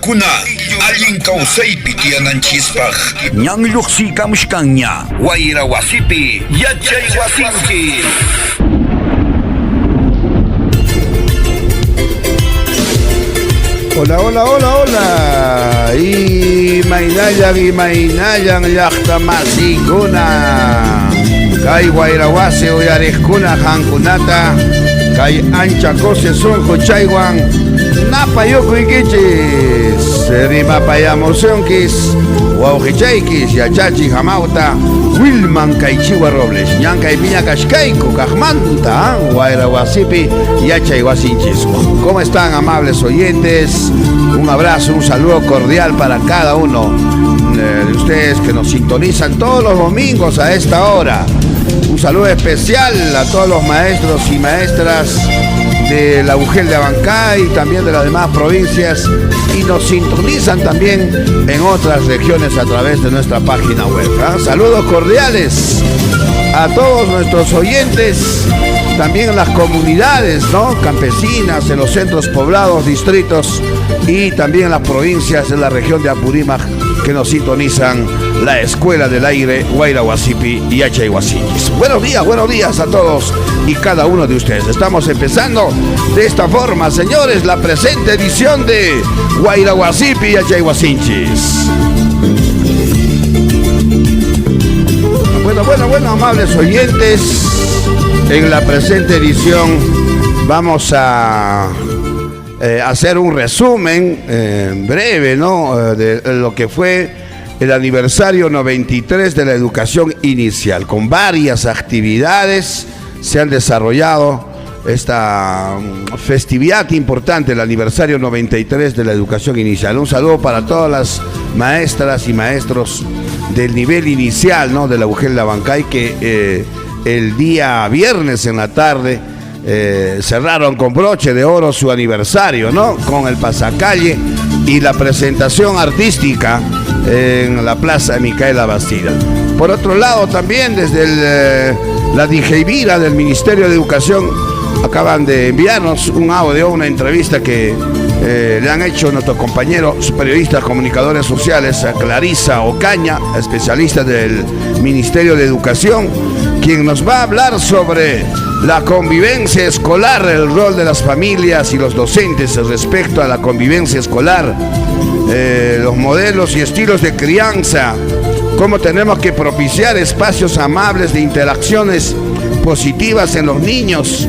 Kuna allin kawsaypi tiyananchispaq ñanlluqsiykamushkanña wayra wasipi yachay wasinki. Hola, hola, hola, hola. Y Mainayan llaqta masikuna. Kay wayrawasi uyariqkuna hankunata. Kay ancha kose sunqu chaywan napayukuykichis. Rimapayamusunkis wawqichaykis yachachi hamawta Wilman Kaychiwa Robles. Ñankay piña kashkayku kaqmanta wayrawasipi yachay wasinchisku. ¿Cómo están, amables oyentes? Un abrazo, un saludo cordial para cada uno de ustedes que nos sintonizan todos los domingos a esta hora. Un saludo especial a todos los maestros y maestras de la UGEL de Abancay y también de las demás provincias, y nos sintonizan también en otras regiones a través de nuestra página web. Saludos cordiales a todos nuestros oyentes, también en las comunidades, ¿no?, campesinas, en los centros poblados, distritos, y también en las provincias de la región de Apurímac que nos sintonizan la Escuela del Aire Wayra Wasipi y Yachay Wasinchis. Buenos días a todos y cada uno de ustedes. Estamos empezando de esta forma, señores, la presente edición de Wayra Wasipi y Yachay Wasinchis. Bueno, amables oyentes, en la presente edición vamos a hacer un resumen breve, ¿no?, de lo que fue el aniversario 93 de la educación inicial. Con varias actividades se han desarrollado esta festividad importante, el aniversario 93 de la educación inicial. Un saludo para todas las maestras y maestros del nivel inicial, ¿no?, de la UGEL de Abancay, que el día viernes en la tarde cerraron con broche de oro su aniversario, ¿no?, con el pasacalle y la presentación artística en la Plaza Micaela Bastida. Por otro lado, también desde la Dijevira del Ministerio de Educación acaban de enviarnos un audio, una entrevista que le han hecho nuestros compañeros periodistas, comunicadores sociales, a Clarisa Ocaña, especialista del Ministerio de Educación, quien nos va a hablar sobre la convivencia escolar, el rol de las familias y los docentes respecto a la convivencia escolar, los modelos y estilos de crianza, cómo tenemos que propiciar espacios amables de interacciones positivas en los niños.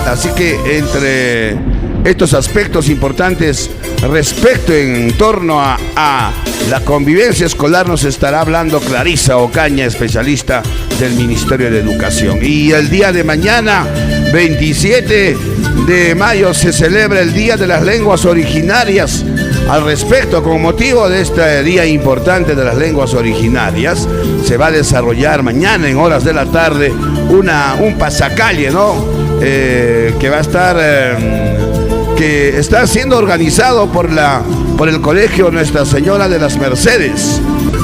Así que entre estos aspectos importantes respecto en torno a la convivencia escolar nos estará hablando Clarisa Ocaña, especialista del Ministerio de Educación. Y el día de mañana, 27 de mayo, se celebra el Día de las Lenguas Originarias. Al respecto, con motivo de este día importante de las lenguas originarias, se va a desarrollar mañana en horas de la tarde un pasacalle, ¿no?, que va a estar que está siendo organizado por el Colegio Nuestra Señora de las Mercedes.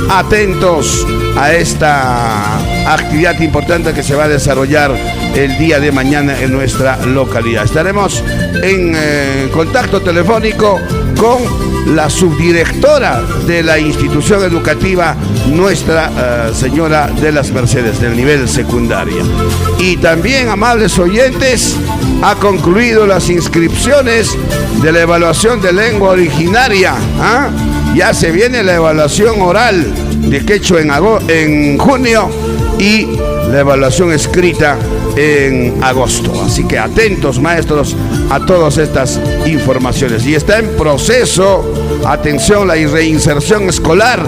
Atentos a esta actividad importante que se va a desarrollar el día de mañana en nuestra localidad. Estaremos en contacto telefónico con la subdirectora de la institución educativa Nuestra Señora de las Mercedes del nivel secundaria. Y también, amables oyentes, ha concluido las inscripciones de la evaluación de lengua originaria. Ya se viene la evaluación oral de quechua en junio y la evaluación escrita en agosto. Así que atentos, maestros, a todas estas informaciones. Y está en proceso, atención, la reinserción escolar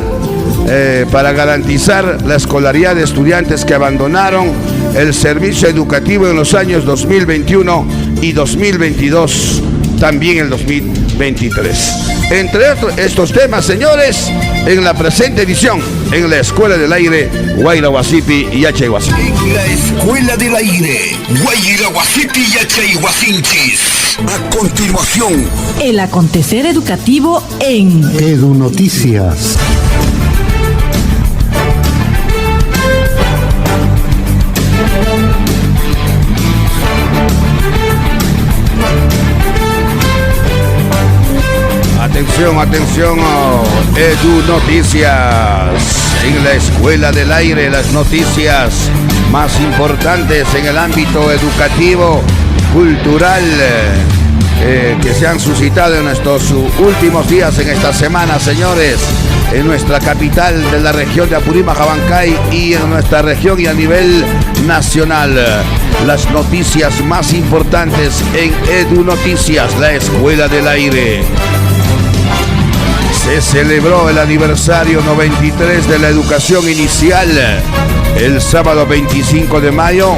para garantizar la escolaridad de estudiantes que abandonaron el servicio educativo en los años 2021 y 2022, también el 2023. Entre estos temas, señores, en la presente edición, en la Escuela del Aire Wayra Wasipi y Yachay Wasinchis. En la Escuela del Aire Wayra Wasipi y Yachay Wasinchis. A continuación, el acontecer educativo en Edu Noticias. atención, Edu Noticias. En la Escuela del Aire, las noticias más importantes en el ámbito educativo, cultural, que se han suscitado en estos últimos días, en esta semana, señores, en nuestra capital de la región de Apurímac, Abancay, y en nuestra región y a nivel nacional. Las noticias más importantes en Edu Noticias, la Escuela del Aire. Se celebró el aniversario 93 de la educación inicial. El sábado 25 de mayo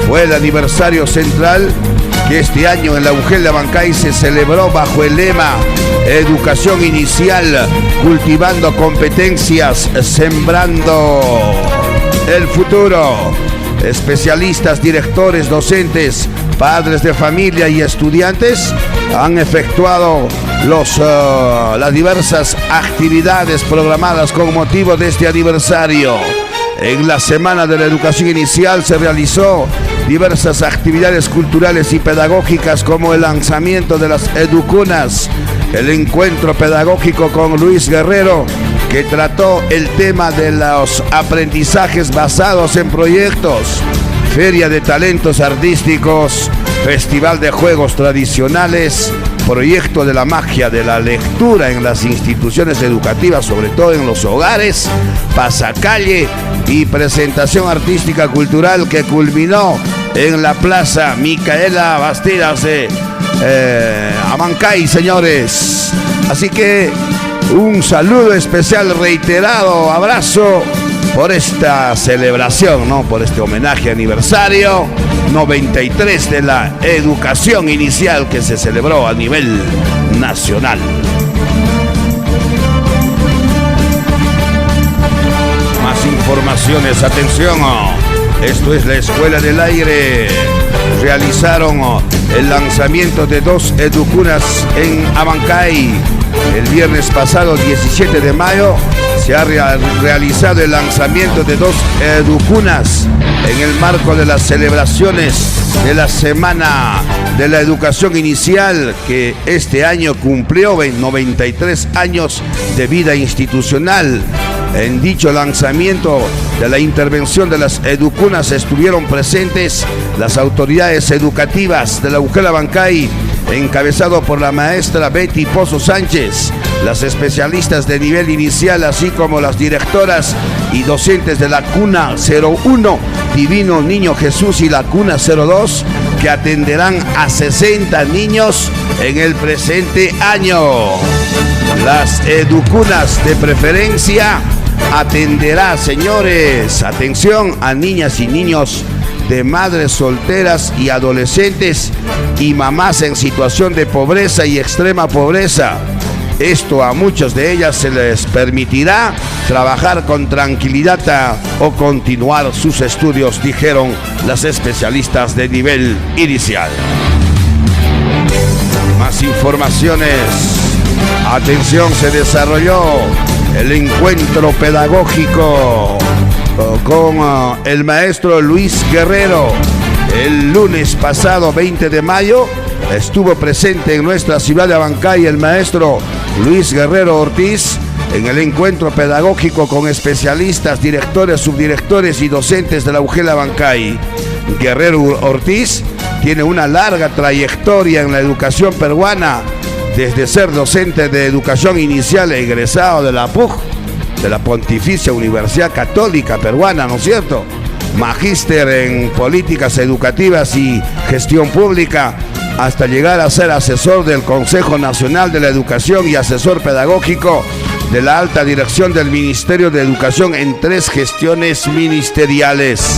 fue el aniversario central que este año en la UGEL de Abancay se celebró bajo el lema Educación Inicial, cultivando competencias, sembrando el futuro. Especialistas, directores, docentes, padres de familia y estudiantes han efectuado las diversas actividades programadas con motivo de este aniversario. En la Semana de la Educación Inicial se realizó diversas actividades culturales y pedagógicas, como el lanzamiento de las educunas, el encuentro pedagógico con Luis Guerrero, que trató el tema de los aprendizajes basados en proyectos, feria de talentos artísticos, festival de juegos tradicionales, proyecto de la magia de la lectura en las instituciones educativas, sobre todo en los hogares, pasacalle y presentación artística cultural que culminó en la Plaza Micaela Bastidas de Abancay, señores. Así que un saludo especial, reiterado abrazo por esta celebración, ¿no? Por este homenaje aniversario 93 de la educación inicial que se celebró a nivel nacional. Más informaciones, atención. Esto es la Escuela del Aire. Realizaron el lanzamiento de 2 educunas en Abancay. El viernes pasado, 17 de mayo, se ha realizado el lanzamiento de 2 educunas en el marco de las celebraciones de la Semana de la Educación Inicial, que este año cumplió 93 años de vida institucional. En dicho lanzamiento de la intervención de las educunas estuvieron presentes las autoridades educativas de la UGEL Abancay, encabezado por la maestra Betty Pozo Sánchez, las especialistas de nivel inicial, así como las directoras y docentes de la Cuna 01, Divino Niño Jesús, y la Cuna 02, que atenderán a 60 niños en el presente año. Las educunas de preferencia atenderá, señores, atención, a niñas y niños de madres solteras y adolescentes y mamás en situación de pobreza y extrema pobreza. Esto a muchas de ellas se les permitirá trabajar con tranquilidad o continuar sus estudios, dijeron las especialistas de nivel inicial. Más informaciones. Atención, se desarrolló el encuentro pedagógico con el maestro Luis Guerrero. El lunes pasado, 20 de mayo, estuvo presente en nuestra ciudad de Abancay el maestro Luis Guerrero Ortiz en el encuentro pedagógico con especialistas, directores, subdirectores y docentes de la UGEL Abancay. Guerrero Ortiz tiene una larga trayectoria en la educación peruana, desde ser docente de educación inicial, egresado de la PUC, de la Pontificia Universidad Católica Peruana, ¿no es cierto? Magíster en políticas educativas y gestión pública, hasta llegar a ser asesor del Consejo Nacional de la Educación y asesor pedagógico de la alta dirección del Ministerio de Educación en 3 gestiones ministeriales.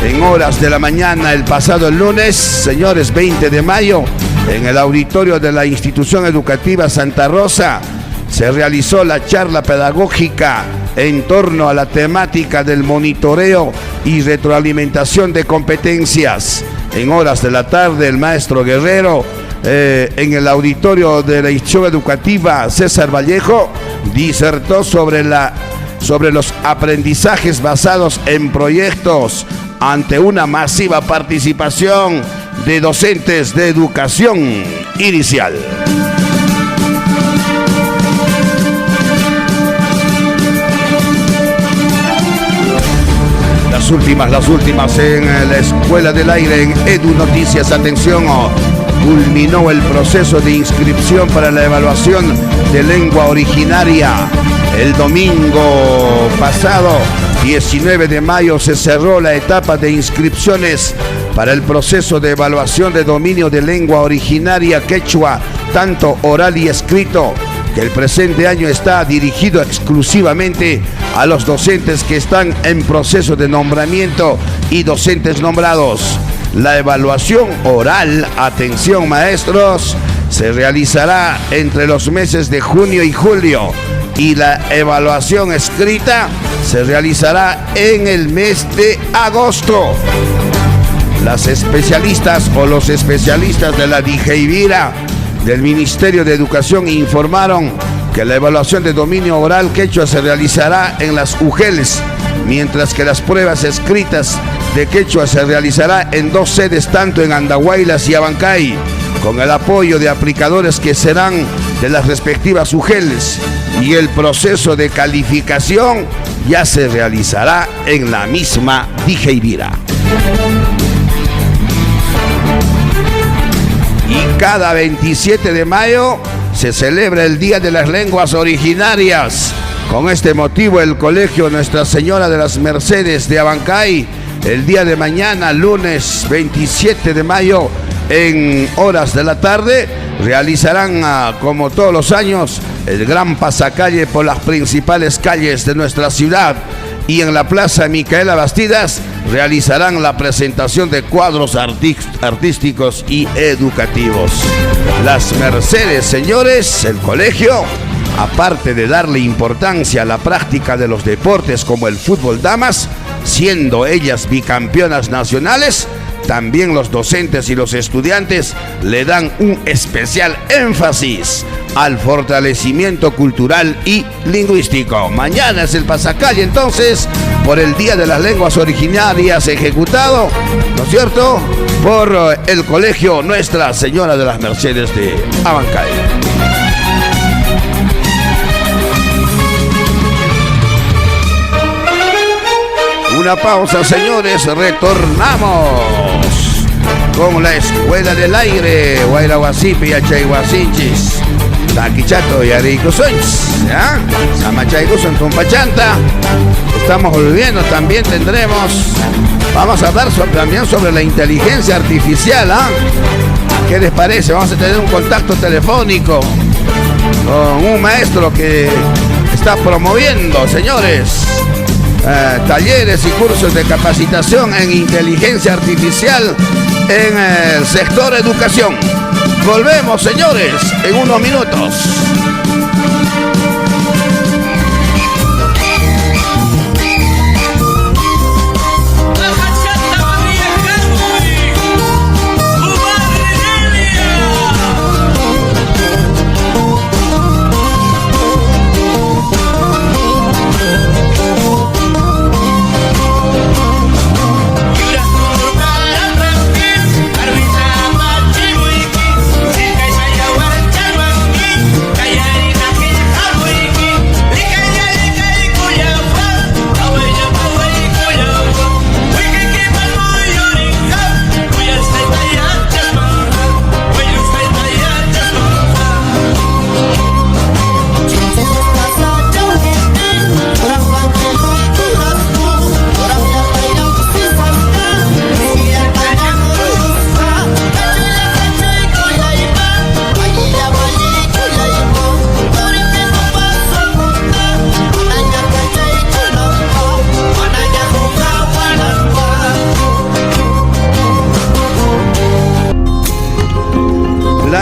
En horas de la mañana el pasado lunes, señores, 20 de mayo, en el auditorio de la institución educativa Santa Rosa, se realizó la charla pedagógica en torno a la temática del monitoreo y retroalimentación de competencias. En horas de la tarde, el maestro Guerrero, en el auditorio de la institución educativa César Vallejo, disertó sobre los aprendizajes basados en proyectos ante una masiva participación de docentes de educación inicial. Las últimas en la Escuela del Aire en Edu Noticias. Atención, culminó el proceso de inscripción para la evaluación de lengua originaria. El domingo pasado, 19 de mayo, se cerró la etapa de inscripciones para el proceso de evaluación de dominio de lengua originaria quechua, tanto oral y escrito, que el presente año está dirigido exclusivamente a los docentes que están en proceso de nombramiento y docentes nombrados. La evaluación oral, atención maestros, se realizará entre los meses de junio y julio, y la evaluación escrita se realizará en el mes de agosto. Las especialistas o los especialistas de la DIJEIVIRA del Ministerio de Educación informaron que la evaluación de dominio oral quechua se realizará en las UGELs, mientras que las pruebas escritas de quechua se realizará en 2 sedes, tanto en Andahuaylas y Abancay, con el apoyo de aplicadores que serán de las respectivas UGELs, y el proceso de calificación ya se realizará en la misma DIJEIVIRA. Y cada 27 de mayo se celebra el Día de las Lenguas Originarias. Con este motivo, el Colegio Nuestra Señora de las Mercedes de Abancay, el día de mañana, lunes 27 de mayo, en horas de la tarde, realizarán, como todos los años, el gran pasacalle por las principales calles de nuestra ciudad, y en la Plaza Micaela Bastidas realizarán la presentación de cuadros artísticos y educativos. Las Mercedes, señores, el colegio, aparte de darle importancia a la práctica de los deportes como el fútbol damas, siendo ellas bicampeonas nacionales, también los docentes y los estudiantes le dan un especial énfasis al fortalecimiento cultural y lingüístico. Mañana es el pasacalle, entonces, por el Día de las Lenguas Originarias, ejecutado, ¿no es cierto?, por el Colegio Nuestra Señora de las Mercedes de Abancay. Una pausa, señores, retornamos con la Escuela del Aire, Guayrahuasipi, Achayhuasinchis, Taquichato y Aricosoins, ¿ya? Samachayguson, Tumpachanta. Estamos volviendo, también vamos a hablar también sobre la inteligencia artificial, ¿ah? ¿Qué les parece? Vamos a tener un contacto telefónico con un maestro que está promoviendo, señores, talleres y cursos de capacitación en inteligencia artificial en el sector educación. Volvemos, señores, en unos minutos.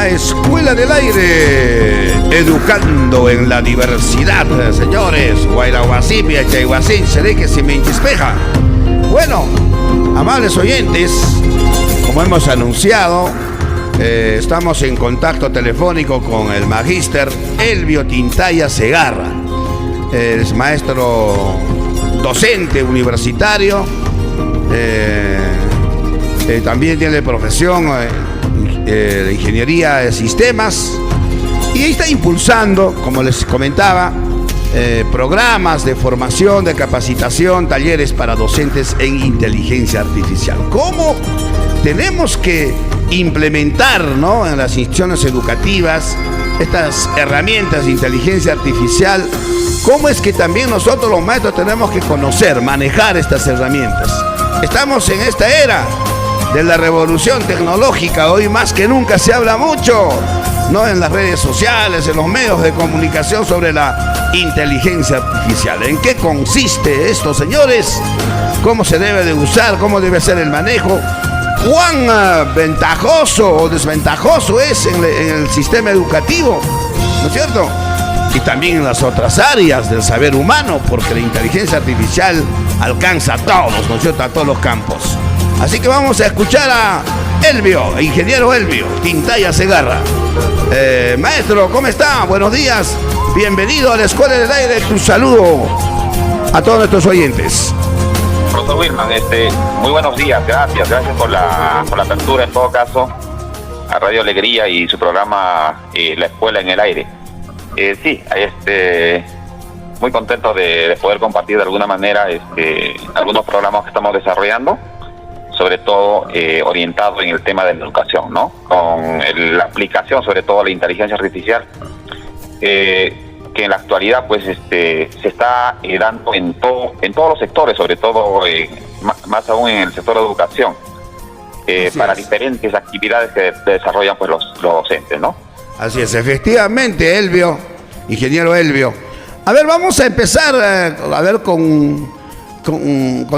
Escuela del Aire, educando en la diversidad, señores. Guayrahuasipi, Achayhuasín, seré que se me enchispeja. Bueno, amables oyentes, como hemos anunciado, estamos en contacto telefónico con el magíster Elvio Tintaya Segarra. Es maestro docente universitario, también tiene profesión de ingeniería de sistemas, y está impulsando, como les comentaba, programas de formación, de capacitación, talleres para docentes en inteligencia artificial. ¿Cómo tenemos que implementar, ¿no?, en las instituciones educativas estas herramientas de inteligencia artificial? ¿Cómo es que también nosotros los maestros tenemos que conocer, manejar estas herramientas? Estamos en esta era de la revolución tecnológica. Hoy más que nunca se habla mucho, ¿no?, en las redes sociales, en los medios de comunicación, sobre la inteligencia artificial. ¿En qué consiste esto, señores? ¿Cómo se debe de usar? ¿Cómo debe ser el manejo? ¿Cuán ventajoso o desventajoso es en el sistema educativo? ¿No es cierto? Y también en las otras áreas del saber humano, porque la inteligencia artificial alcanza a todos, ¿no es cierto?, a todos los campos. Así que vamos a escuchar a Elvio, ingeniero Elvio Quintaya Segarra. Maestro, ¿cómo está? Buenos días. Bienvenido a la Escuela del Aire. Tu saludo a todos nuestros oyentes. Profesor Wilman, muy buenos días. Gracias por la apertura, en todo caso, a Radio Alegría y su programa La Escuela en el Aire. Sí, muy contento de poder compartir de alguna manera algunos programas que estamos desarrollando, sobre todo orientado en el tema de la educación, ¿no? Con la aplicación, sobre todo, de la inteligencia artificial, que en la actualidad pues se está dando en todos los sectores, sobre todo más aún en el sector de educación, para diferentes actividades que desarrollan pues los docentes, ¿no? Así es, efectivamente, Elvio, ingeniero Elvio. A ver, vamos a empezar con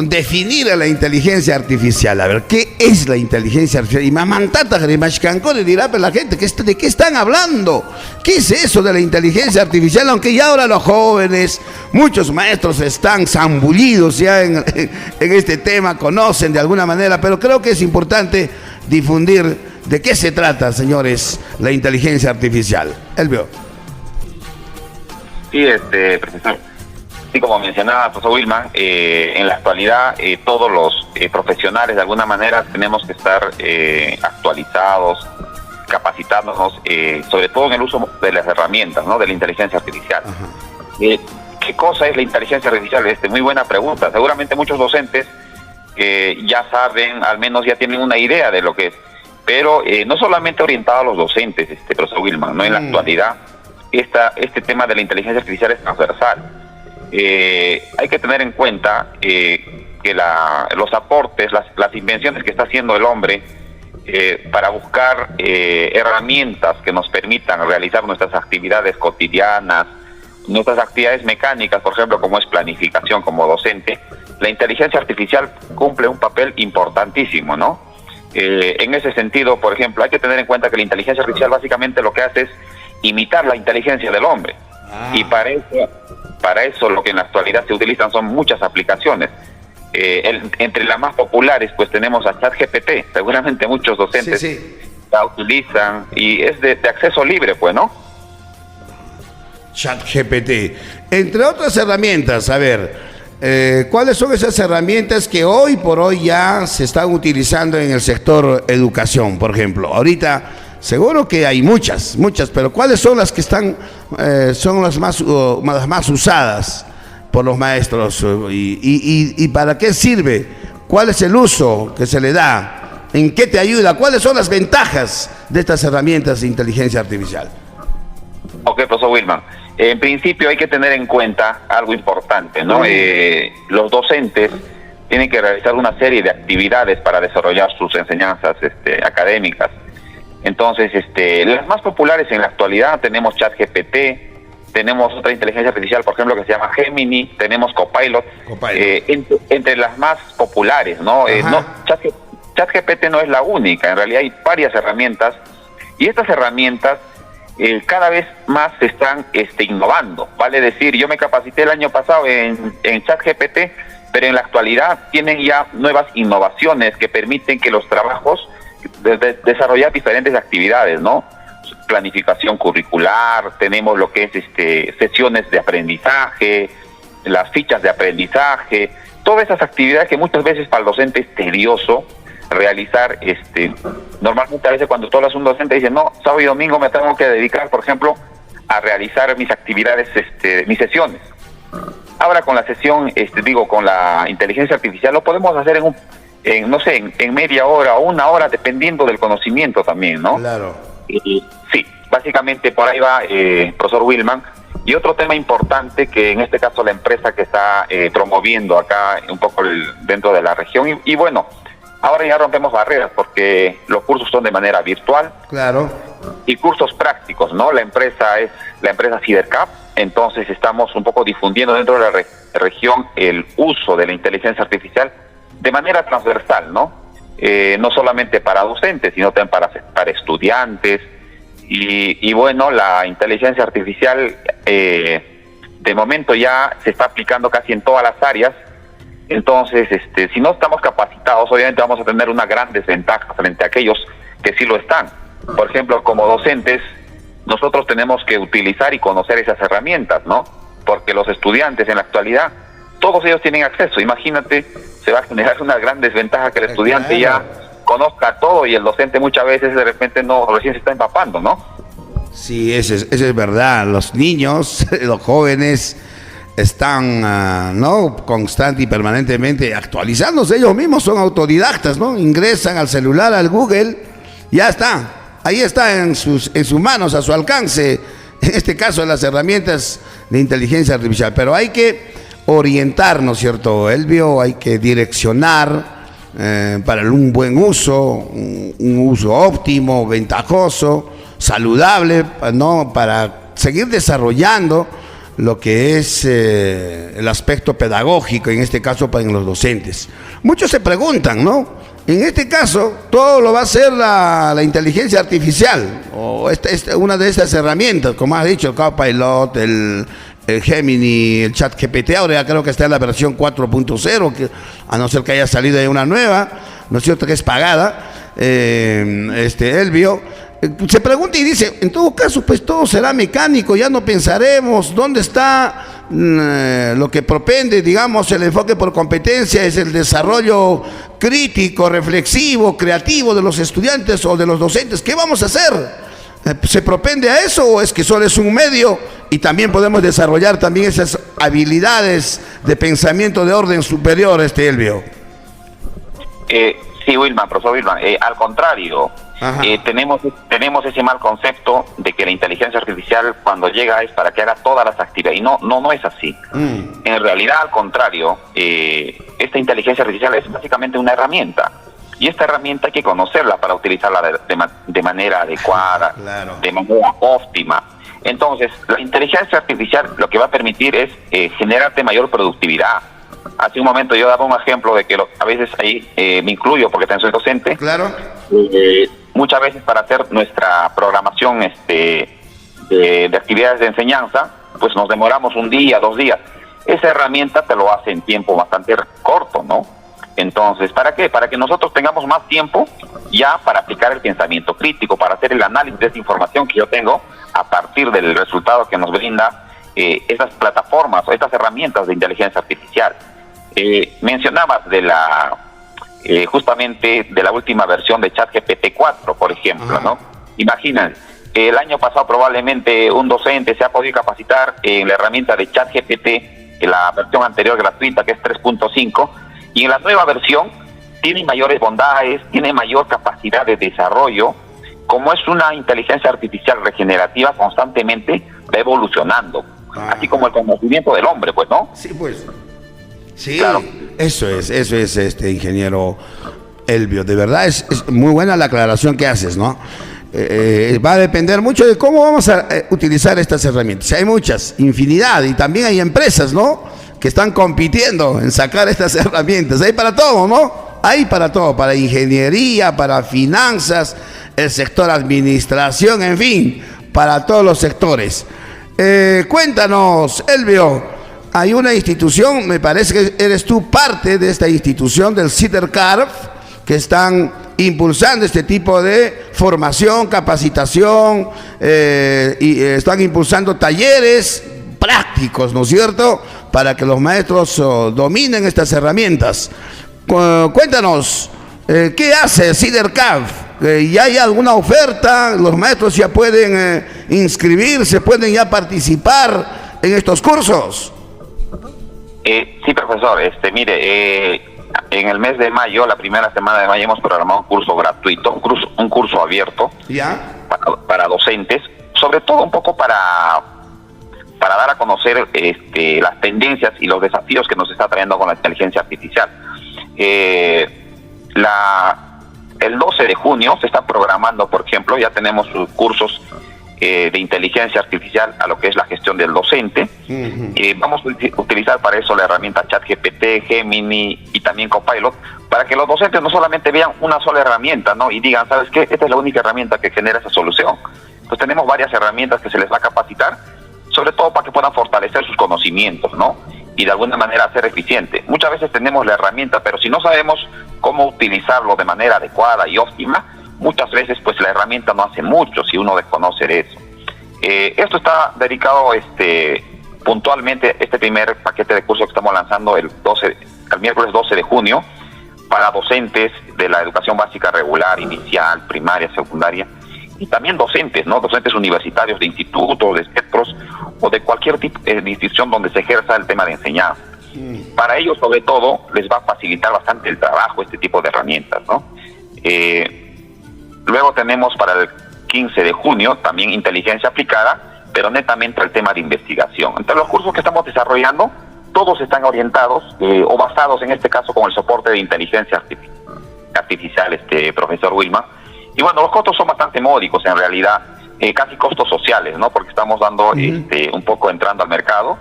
definir a la inteligencia artificial. A ver, ¿qué es la inteligencia artificial? Y mamantata, Grimashkanko, le dirá a la gente, ¿de qué están hablando? ¿Qué es eso de la inteligencia artificial? Aunque ya ahora los jóvenes, muchos maestros están zambullidos ya en este tema, conocen de alguna manera, pero creo que es importante difundir de qué se trata, señores, la inteligencia artificial. Elvio. Sí, profesor. Sí, como mencionaba profesor Wilman, en la actualidad todos los profesionales de alguna manera tenemos que estar actualizados, capacitándonos, sobre todo en el uso de las herramientas, ¿no?, de la inteligencia artificial. ¿Qué cosa es la inteligencia artificial? Muy buena pregunta. Seguramente muchos docentes ya saben, al menos ya tienen una idea de lo que es, pero no solamente orientado a los docentes, profesor Wilman, ¿no? En la actualidad este tema de la inteligencia artificial es transversal. Hay que tener en cuenta que los aportes, las invenciones que está haciendo el hombre para buscar herramientas que nos permitan realizar nuestras actividades cotidianas, nuestras actividades mecánicas, por ejemplo, como es planificación como docente, la inteligencia artificial cumple un papel importantísimo, ¿no? En ese sentido, por ejemplo, hay que tener en cuenta que la inteligencia artificial básicamente lo que hace es imitar la inteligencia del hombre. Y para eso lo que en la actualidad se utilizan son muchas aplicaciones. Entre las más populares pues tenemos a ChatGPT. Seguramente muchos docentes la utilizan y es de acceso libre, pues, ¿no? ChatGPT. Entre otras herramientas, a ver, ¿cuáles son esas herramientas que hoy por hoy ya se están utilizando en el sector educación, por ejemplo? Ahorita seguro que hay muchas, pero ¿cuáles son las que están, son las más usadas por los maestros? ¿Y para qué sirve? ¿Cuál es el uso que se le da? ¿En qué te ayuda? ¿Cuáles son las ventajas de estas herramientas de inteligencia artificial? Ok, profesor Wilman. En principio hay que tener en cuenta algo importante, ¿no? Los docentes tienen que realizar una serie de actividades para desarrollar sus enseñanzas académicas. Entonces, las más populares en la actualidad tenemos ChatGPT, tenemos otra inteligencia artificial, por ejemplo, que se llama Gemini, tenemos Copilot. Entre las más populares, ¿no? ChatGPT no es la única, en realidad hay varias herramientas, y estas herramientas cada vez más se están innovando, vale decir, yo me capacité el año pasado en ChatGPT, pero en la actualidad tienen ya nuevas innovaciones que permiten que los trabajos desarrollar diferentes actividades, ¿no? Planificación curricular, tenemos lo que es sesiones de aprendizaje, las fichas de aprendizaje, todas esas actividades que muchas veces para el docente es tedioso realizar. Normalmente a veces cuando tú hablas a un docente dice, no, sábado y domingo me tengo que dedicar, por ejemplo, a realizar mis actividades, mis sesiones. Ahora con la sesión, con la inteligencia artificial lo podemos hacer en media hora o una hora, dependiendo del conocimiento también, ¿no? Claro. Sí, básicamente por ahí va, profesor Wilman. Y otro tema importante que en este caso la empresa que está promoviendo acá un poco dentro de la región, y bueno, ahora ya rompemos barreras porque los cursos son de manera virtual. Claro. Y cursos prácticos, ¿no? La empresa es la empresa Cidercap, entonces estamos un poco difundiendo dentro de la región el uso de la inteligencia artificial de manera transversal, ¿no? No solamente para docentes, sino también para estudiantes. Y bueno, la inteligencia artificial de momento ya se está aplicando casi en todas las áreas. Entonces, si no estamos capacitados, obviamente vamos a tener una gran desventaja frente a aquellos que sí lo están. Por ejemplo, como docentes, nosotros tenemos que utilizar y conocer esas herramientas, ¿no? Porque los estudiantes en la actualidad, todos ellos tienen acceso. Imagínate, se va a generar una gran desventaja que el estudiante ya conozca todo y el docente muchas veces de repente recién se está empapando, ¿no? Sí, eso es verdad. Los niños, los jóvenes están constante y permanentemente actualizándose. Ellos mismos son autodidactas, ¿no? Ingresan al celular, al Google, ya está. Ahí está en sus manos, a su alcance, en este caso las herramientas de inteligencia artificial. Pero hay que orientarnos, ¿cierto, Elvio? Hay que direccionar para un buen uso, un uso óptimo, ventajoso, saludable, ¿no? Para seguir desarrollando lo que es el aspecto pedagógico, en este caso para los docentes. Muchos se preguntan, ¿no? En este caso, todo lo va a hacer la inteligencia artificial, o una de estas herramientas, como has dicho, el Copilot, el Gemini, el ChatGPT. Ahora ya creo que está en la versión 4.0, a no ser que haya salido de una nueva, ¿no es cierto?, que es pagada. Elvio se pregunta y dice, en todo caso, pues todo será mecánico, ya no pensaremos. ¿Dónde está lo que propende, digamos, el enfoque por competencia? Es el desarrollo crítico, reflexivo, creativo de los estudiantes o de los docentes. ¿Qué vamos a hacer? ¿Se propende a eso o es que solo es un medio y también podemos desarrollar también esas habilidades de pensamiento de orden superior, Elvio? Sí, Wilman, profesor Wilman, al contrario. Tenemos ese mal concepto de que la inteligencia artificial cuando llega es para que haga todas las actividades, y no es así. En realidad, al contrario, esta inteligencia artificial es básicamente una herramienta, y esta herramienta hay que conocerla para utilizarla de manera adecuada, claro, de manera óptima. Entonces, la inteligencia artificial lo que va a permitir es generarte mayor productividad. Hace un momento yo daba un ejemplo de que a veces ahí me incluyo porque también soy docente. Claro. Muchas veces para hacer nuestra programación de actividades de enseñanza, pues nos demoramos un día, 2 días. Esa herramienta te lo hace en tiempo bastante corto, ¿no? Entonces, ¿para qué? Para que nosotros tengamos más tiempo ya para aplicar el pensamiento crítico, para hacer el análisis de esa información que yo tengo a partir del resultado que nos brinda estas plataformas o estas herramientas de inteligencia artificial. Mencionabas justamente de la última versión de ChatGPT 4, por ejemplo, ¿no? Imaginen, el año pasado probablemente un docente se ha podido capacitar en la herramienta de ChatGPT, en la versión anterior gratuita, que es 3.5, y en la nueva versión tiene mayores bondades, tiene mayor capacidad de desarrollo. Como es una inteligencia artificial regenerativa, constantemente va evolucionando, así como el conocimiento del hombre, pues, ¿no? Sí, pues. Sí, claro. Eso es, ingeniero Elvio. De verdad es muy buena la aclaración que haces, ¿no? Va a depender mucho de cómo vamos a utilizar estas herramientas. Hay muchas, infinidad, y también hay empresas, ¿no?, que están compitiendo en sacar estas herramientas. Hay para todo, ¿no? Hay para todo, para ingeniería, para finanzas, el sector administración, en fin, para todos los sectores. Cuéntanos, Elvio, hay una institución, me parece que eres tú parte de esta institución del Cidercap, que están impulsando este tipo de formación, capacitación, y están impulsando talleres prácticos, ¿no es cierto?, para que los maestros dominen estas herramientas. Cuéntanos, ¿qué hace Cidercap ¿Ya hay alguna oferta? ¿Los maestros ya pueden inscribirse, pueden ya participar en estos cursos? Sí, profesor. Mire, en el mes de mayo, la primera semana de mayo, hemos programado un curso gratuito, un curso abierto para docentes, sobre todo un poco para dar a conocer las tendencias y los desafíos que nos está trayendo con la inteligencia artificial. El 12 de junio se está programando, por ejemplo, ya tenemos cursos de inteligencia artificial a lo que es la gestión del docente. Vamos a utilizar para eso la herramienta ChatGPT, Gemini y también Copilot, para que los docentes no solamente vean una sola herramienta, ¿no? Y digan, ¿sabes qué? Esta es la única herramienta que genera esa solución. Entonces tenemos varias herramientas que se les va a capacitar, sobre todo para que puedan fortalecer sus conocimientos, ¿no? Y de alguna manera ser eficiente. Muchas veces tenemos la herramienta, pero si no sabemos cómo utilizarlo de manera adecuada y óptima, muchas veces pues la herramienta no hace mucho si uno desconoce de eso. Esto está dedicado puntualmente, este primer paquete de cursos que estamos lanzando el miércoles 12 de junio, para docentes de la educación básica regular, inicial, primaria, secundaria, y también docentes, ¿no? Docentes universitarios de institutos, de centros o de cualquier tipo de institución donde se ejerza el tema de enseñanza. Para ellos, sobre todo, les va a facilitar bastante el trabajo este tipo de herramientas, ¿no? Luego tenemos para el 15 de junio también inteligencia aplicada, pero netamente el tema de investigación. Entre los cursos que estamos desarrollando, todos están orientados o basados en este caso con el soporte de inteligencia artificial, profesor Wilma. Y bueno, los costos son bastante módicos en realidad, casi costos sociales, ¿no? Porque estamos dando un poco entrando al mercado,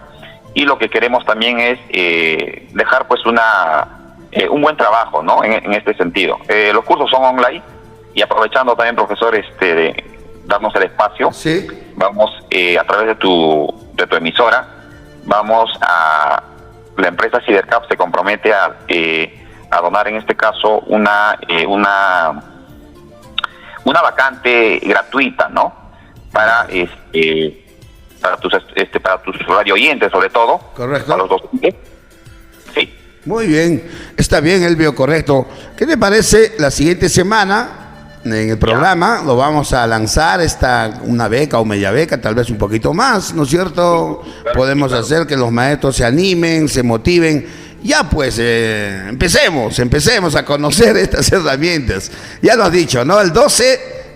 y lo que queremos también es dejar pues un buen trabajo, ¿no? En este sentido. Los cursos son online, y aprovechando también, profesor, de darnos el espacio, sí, vamos a través de tu emisora, la empresa Sidercap se compromete a donar en este caso una vacante gratuita, ¿no? Para tus radio oyentes, sobre todo. Correcto. Para los docentes. Sí. Muy bien, está bien, Elvio, correcto. ¿Qué te parece la siguiente semana? En el programa lo vamos a lanzar una beca o media beca, tal vez un poquito más, ¿no es cierto? Podemos hacer que los maestros se animen, se motiven. Ya pues, empecemos a conocer estas herramientas. Ya lo has dicho, ¿no?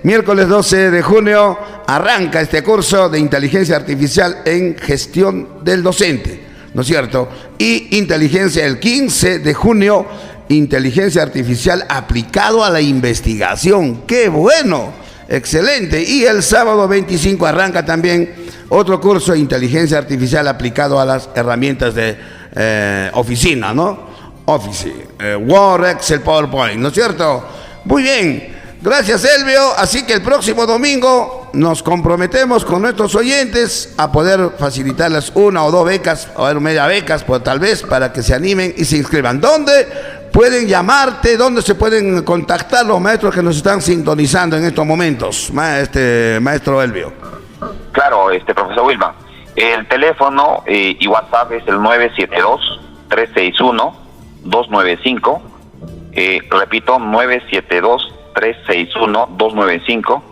Miércoles 12 de junio, arranca este curso de inteligencia artificial en gestión del docente, ¿no es cierto? Y inteligencia el 15 de junio, inteligencia artificial aplicado a la investigación. ¡Qué bueno! Excelente. Y el sábado 25 arranca también otro curso de inteligencia artificial aplicado a las herramientas de oficina, ¿no? Office, Word, Excel, PowerPoint, ¿no es cierto? Muy bien. Gracias, Elvio. Así que el próximo domingo nos comprometemos con nuestros oyentes a poder facilitarles una o dos becas, o media becas, pues, tal vez, para que se animen y se inscriban. ¿Dónde pueden llamarte? ¿Dónde se pueden contactar los maestros que nos están sintonizando en estos momentos, maestro Elvio? Claro, profesor Wilma. El teléfono y WhatsApp es el 972-361-295. Repito, 972-361-295.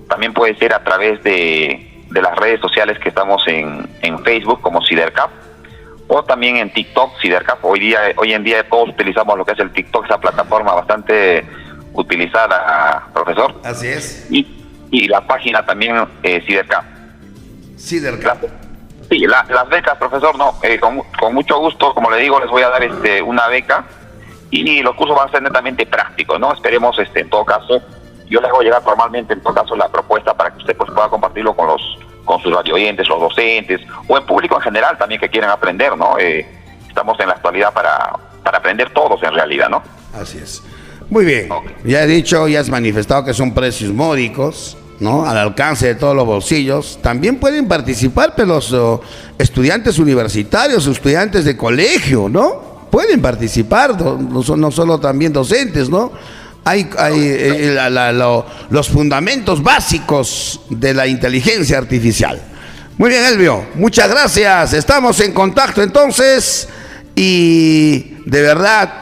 También puede ser a través de las redes sociales que estamos en Facebook como Sidercap, o también en TikTok, Sidercap. Hoy en día todos utilizamos lo que es el TikTok, esa plataforma bastante utilizada, profesor. Así es. Y la página también Sidercap. Sidercap. Sí, las becas, profesor, no, con mucho gusto, como le digo, les voy a dar una beca, y los cursos van a ser netamente prácticos, ¿no? Esperemos, en todo caso, yo les hago llegar formalmente, en todo caso, la propuesta para que usted pues pueda compartirlo con sus radio oyentes, los docentes, o el público en general también que quieran aprender, ¿no? Estamos en la actualidad para aprender todos en realidad, ¿no? Así es. Muy bien. Okay. Ya he dicho, ya has manifestado que son precios módicos, ¿no? Al alcance de todos los bolsillos. También pueden participar, pero los estudiantes universitarios, estudiantes de colegio, ¿no? Pueden participar, no solo también docentes, ¿no? Hay los fundamentos básicos de la inteligencia artificial. Muy bien, Elvio, muchas gracias. Estamos en contacto entonces, y de verdad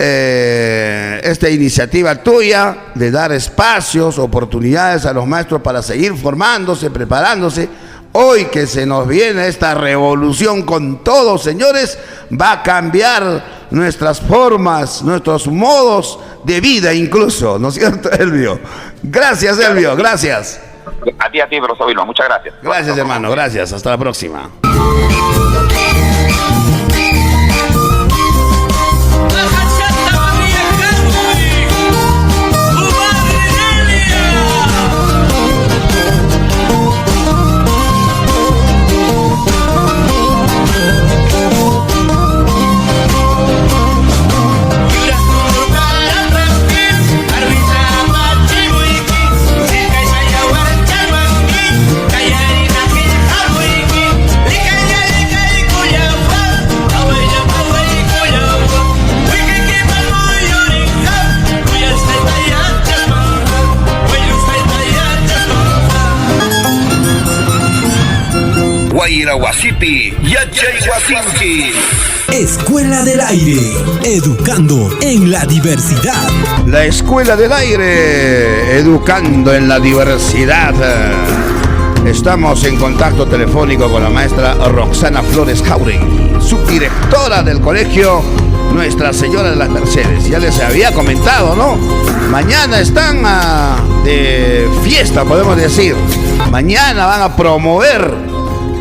esta iniciativa tuya de dar espacios, oportunidades a los maestros para seguir formándose, preparándose. Hoy que se nos viene esta revolución con todo, señores, va a cambiar nuestras formas, nuestros modos de vida incluso, ¿no es cierto, Elvio? Gracias, Elvio, gracias. A ti, profesor Vilma, muchas gracias. Gracias, hermano, gracias. Hasta la próxima. Guayiraguaciti, Yachayhuasinchi. Escuela del Aire, educando en la diversidad. La Escuela del Aire, educando en la diversidad. Estamos en contacto telefónico con la maestra Roxana Flores Jauregui, subdirectora del colegio Nuestra Señora de las Mercedes. Ya les había comentado, ¿no? Mañana están de fiesta, podemos decir. Mañana van a promover,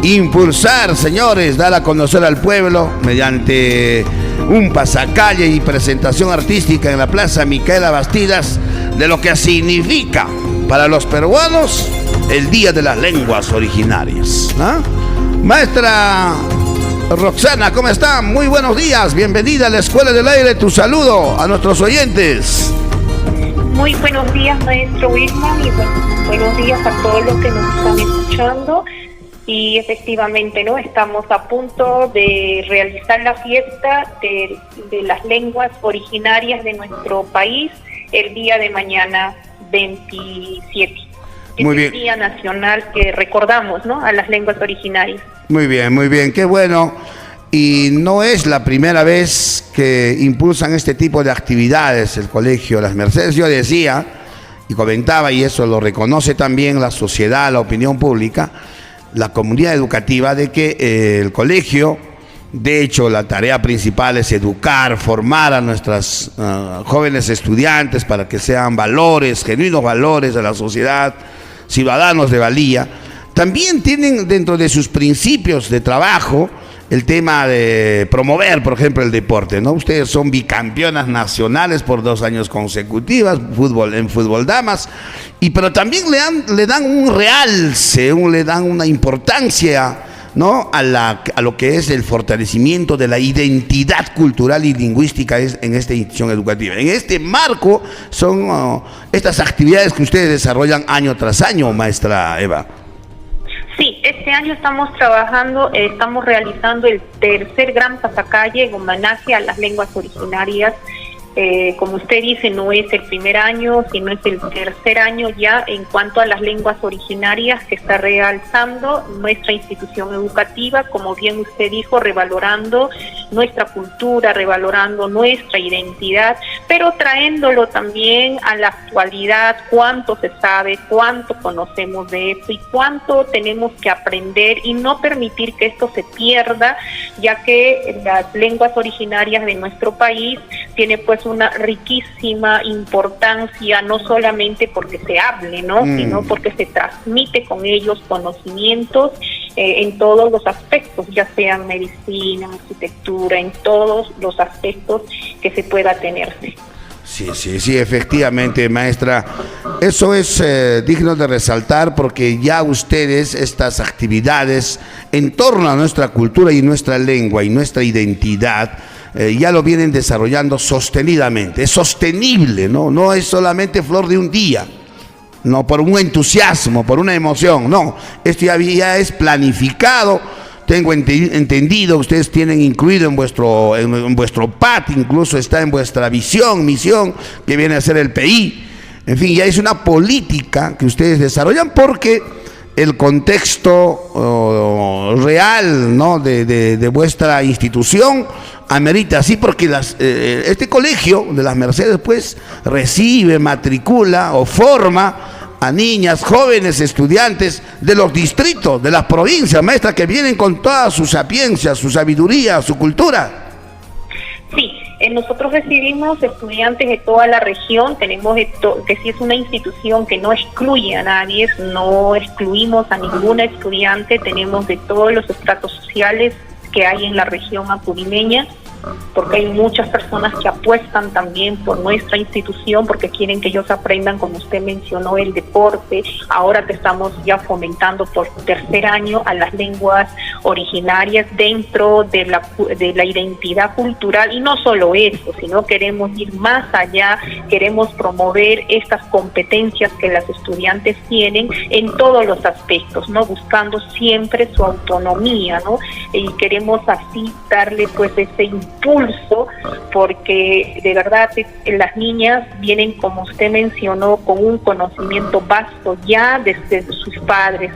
impulsar, señores, dar a conocer al pueblo mediante un pasacalle y presentación artística en la Plaza Micaela Bastidas de lo que significa para los peruanos el Día de las Lenguas Originarias, ¿no? Maestra Roxana, ¿cómo está? Muy buenos días, bienvenida a la Escuela del Aire, tu saludo a nuestros oyentes. Muy buenos días, maestro Wilman, y buenos días a todos los que nos están escuchando. Y efectivamente, ¿no? Estamos a punto de realizar la fiesta de las lenguas originarias de nuestro país el día de mañana 27. Muy bien. Es el Día Nacional que recordamos, ¿no? A las lenguas originarias. Muy bien, qué bueno. Y no es la primera vez que impulsan este tipo de actividades el Colegio Las Mercedes. Yo decía y comentaba, y eso lo reconoce también la sociedad, la opinión pública, la comunidad educativa, de que el colegio, de hecho, la tarea principal es educar, formar a nuestras jóvenes estudiantes para que sean valores, genuinos valores de la sociedad, ciudadanos de valía. También tienen dentro de sus principios de trabajo el tema de promover, por ejemplo, el deporte, ¿no? Ustedes son bicampeonas nacionales por 2 años consecutivos, en fútbol damas, pero también le dan un realce, le dan una importancia, ¿no? a lo que es el fortalecimiento de la identidad cultural y lingüística en esta institución educativa. En este marco son estas actividades que ustedes desarrollan año tras año, maestra Eva. Sí, este año estamos realizando el tercer gran pasacalle en homenaje a las lenguas originarias. Como usted dice, no es el primer año, sino es el tercer año ya en cuanto a las lenguas originarias que está realzando nuestra institución educativa, como bien usted dijo, revalorando nuestra cultura, revalorando nuestra identidad, pero traéndolo también a la actualidad, cuánto se sabe, cuánto conocemos de esto y cuánto tenemos que aprender y no permitir que esto se pierda, ya que las lenguas originarias de nuestro país tiene pues una riquísima importancia, no solamente porque se hable, ¿no? Sino porque se transmite con ellos conocimientos en todos los aspectos, ya sean medicina, arquitectura, en todos los aspectos que se pueda tenerse. Sí, efectivamente, maestra. Eso es digno de resaltar, porque ya ustedes, estas actividades en torno a nuestra cultura y nuestra lengua y nuestra identidad, ya lo vienen desarrollando sostenidamente. Es sostenible, ¿no? No es solamente flor de un día, no por un entusiasmo, por una emoción, no. Esto ya es planificado. Tengo entendido, ustedes tienen incluido en vuestro PAT, incluso está en vuestra misión, que viene a ser el PI. En fin, ya es una política que ustedes desarrollan porque el contexto real, ¿no? de vuestra institución amerita así, porque este colegio de las Mercedes pues recibe, matricula o forma a niñas, jóvenes, estudiantes de los distritos, de las provincias, maestra, que vienen con toda su sapiencia, su sabiduría, su cultura. Sí, nosotros recibimos estudiantes de toda la región, tenemos que sí es una institución que no excluye a nadie, no excluimos a ninguna estudiante, tenemos de todos los estratos sociales que hay en la región apurimeña, porque hay muchas personas que apuestan también por nuestra institución porque quieren que ellos aprendan, como usted mencionó, el deporte. Ahora que estamos ya fomentando por tercer año a las lenguas originarias dentro de la identidad cultural, y no solo eso, sino queremos ir más allá, queremos promover estas competencias que las estudiantes tienen en todos los aspectos, ¿no? Buscando siempre su autonomía, ¿no? Y queremos así darle pues ese impulso, porque de verdad las niñas vienen, como usted mencionó, con un conocimiento vasto ya desde sus padres,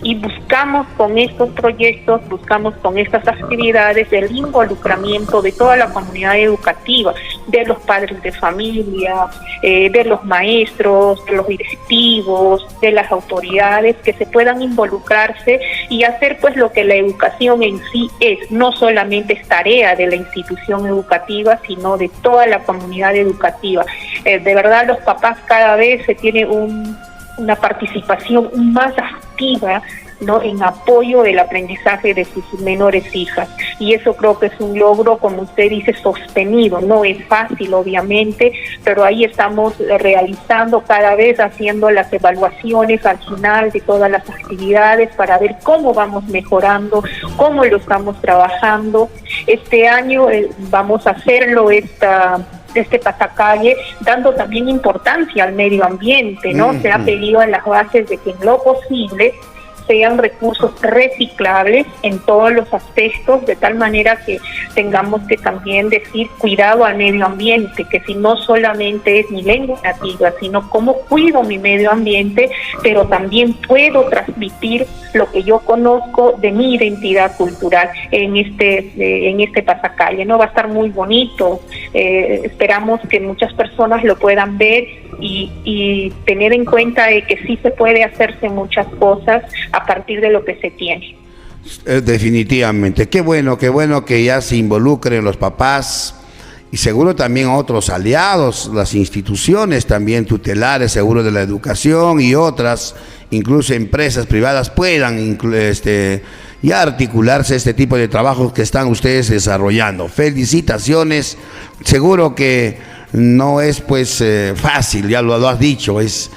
y buscamos con estos proyectos, buscamos con estas actividades el involucramiento de toda la comunidad educativa, de los padres de familia, de los maestros, de los directivos, de las autoridades, que se puedan involucrarse y hacer pues lo que la educación en sí es. No solamente es tarea de la institución educativa, sino de toda la comunidad educativa. De verdad, los papás cada vez se tiene una participación más activa, ¿no?, en apoyo del aprendizaje de sus menores hijas, y eso creo que es un logro, como usted dice, sostenido. No es fácil, obviamente, pero ahí estamos realizando cada vez, haciendo las evaluaciones al final de todas las actividades para ver cómo vamos mejorando, cómo lo estamos trabajando. Este año vamos a hacerlo este pasacalle, dando también importancia al medio ambiente, ¿no? Se ha pedido en las bases de que en lo posible sean recursos reciclables en todos los aspectos, de tal manera que tengamos que también decir cuidado al medio ambiente, que si no solamente es mi lengua nativa, sino cómo cuido mi medio ambiente, pero también puedo transmitir lo que yo conozco de mi identidad cultural en este pasacalle, ¿no? Va a estar muy bonito, esperamos que muchas personas lo puedan ver y tener en cuenta de que sí se puede hacerse muchas cosas a partir de lo que se tiene. Definitivamente, qué bueno que ya se involucren los papás y seguro también otros aliados, las instituciones también tutelares, seguro de la educación y otras, incluso empresas privadas puedan ya articularse este tipo de trabajos que están ustedes desarrollando. Felicitaciones, seguro que no es pues fácil, ya lo has dicho, es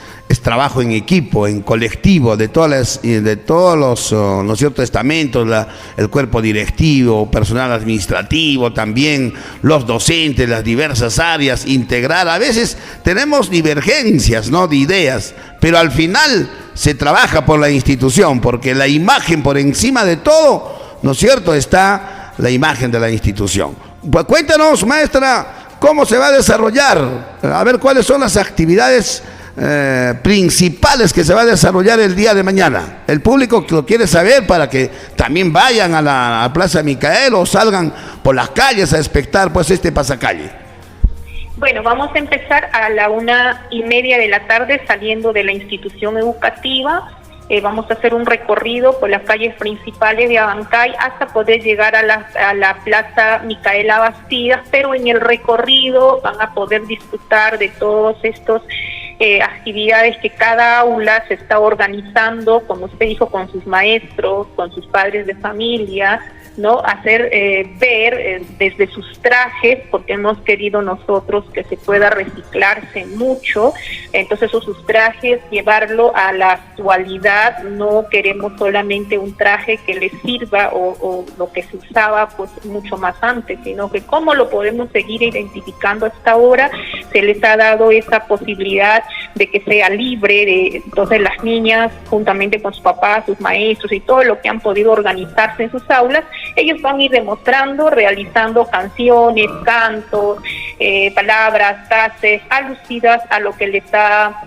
trabajo en equipo, en colectivo, de todos los ¿no es cierto?, estamentos, el cuerpo directivo, personal administrativo, también los docentes, las diversas áreas, integrar. A veces tenemos divergencias, ¿no?, de ideas, pero al final se trabaja por la institución, porque la imagen por encima de todo, ¿no es cierto?, está la imagen de la institución. Pues cuéntanos, maestra, ¿cómo se va a desarrollar? A ver, ¿cuáles son las actividades principales que se va a desarrollar el día de mañana? El público lo quiere saber para que también vayan a la Plaza Micael o salgan por las calles a expectar pues este pasacalle. Bueno, vamos a empezar a la 1:30 de la tarde saliendo de la institución educativa. Vamos a hacer un recorrido por las calles principales de Abancay hasta poder llegar a la Plaza Micaela Bastidas, pero en el recorrido van a poder disfrutar de todos estos actividades que cada aula se está organizando, como usted dijo, con sus maestros, con sus padres de familia, ¿no? Hacer ver desde sus trajes, porque hemos querido nosotros que se pueda reciclarse mucho, entonces sus trajes llevarlo a la actualidad. No queremos solamente un traje que les sirva o lo que se usaba pues mucho más antes, sino que cómo lo podemos seguir identificando hasta ahora. Se les ha dado esa posibilidad de que sea libre, entonces las niñas juntamente con sus papás, sus maestros y todo lo que han podido organizarse en sus aulas, ellos van a ir demostrando, realizando canciones, cantos, palabras, frases alusivas a lo que les ha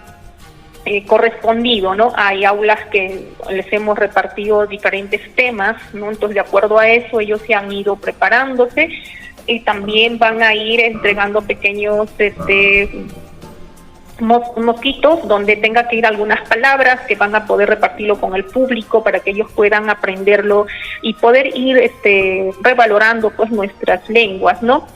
correspondido, ¿no? Hay aulas que les hemos repartido diferentes temas, ¿no? Entonces, de acuerdo a eso, ellos se han ido preparándose. y también van a ir entregando pequeños mosquitos donde tenga que ir algunas palabras que van a poder repartirlo con el público para que ellos puedan aprenderlo y poder ir revalorando pues nuestras lenguas, ¿no?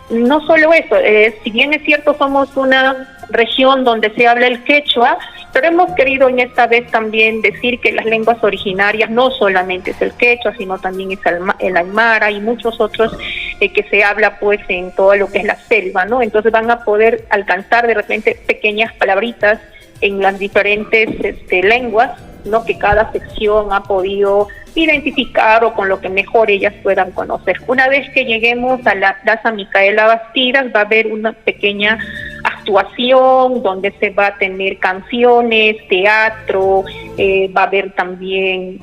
No solo eso, si bien es cierto somos una región donde se habla el quechua, pero hemos querido en esta vez también decir que las lenguas originarias no solamente es el quechua, sino también es el aymara y muchos otros que se habla pues en todo lo que es la selva, ¿no? Entonces van a poder alcanzar de repente pequeñas palabritas en las diferentes lenguas, ¿no? Que cada sección ha podido identificar o con lo que mejor ellas puedan conocer. Una vez que lleguemos a la Plaza Micaela Bastidas va a haber una pequeña actuación donde se va a tener canciones, teatro, va a haber también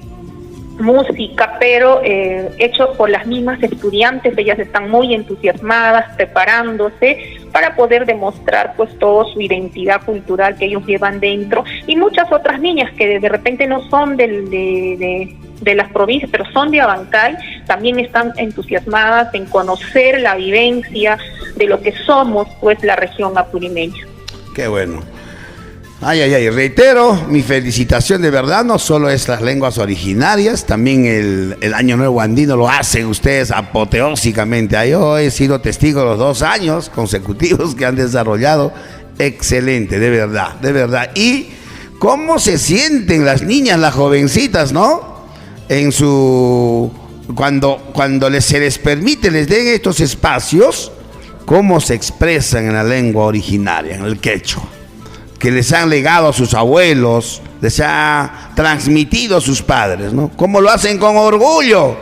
música, pero hecho por las mismas estudiantes. Ellas están muy entusiasmadas, preparándose para poder demostrar pues toda su identidad cultural que ellos llevan dentro, y muchas otras niñas que de repente no son de las provincias, pero son de Abancay, también están entusiasmadas en conocer la vivencia de lo que somos pues la región apurimeña. Qué bueno. Ay, reitero, mi felicitación de verdad, no solo es las lenguas originarias, también el Año Nuevo Andino lo hacen ustedes apoteósicamente. Yo he sido testigo de los 2 años consecutivos que han desarrollado, excelente, de verdad. Y cómo se sienten las niñas, las jovencitas, ¿no? Cuando se les permite, les den estos espacios, cómo se expresan en la lengua originaria, en el quechua, que les han legado a sus abuelos, les ha transmitido a sus padres, ¿no? Cómo lo hacen con orgullo,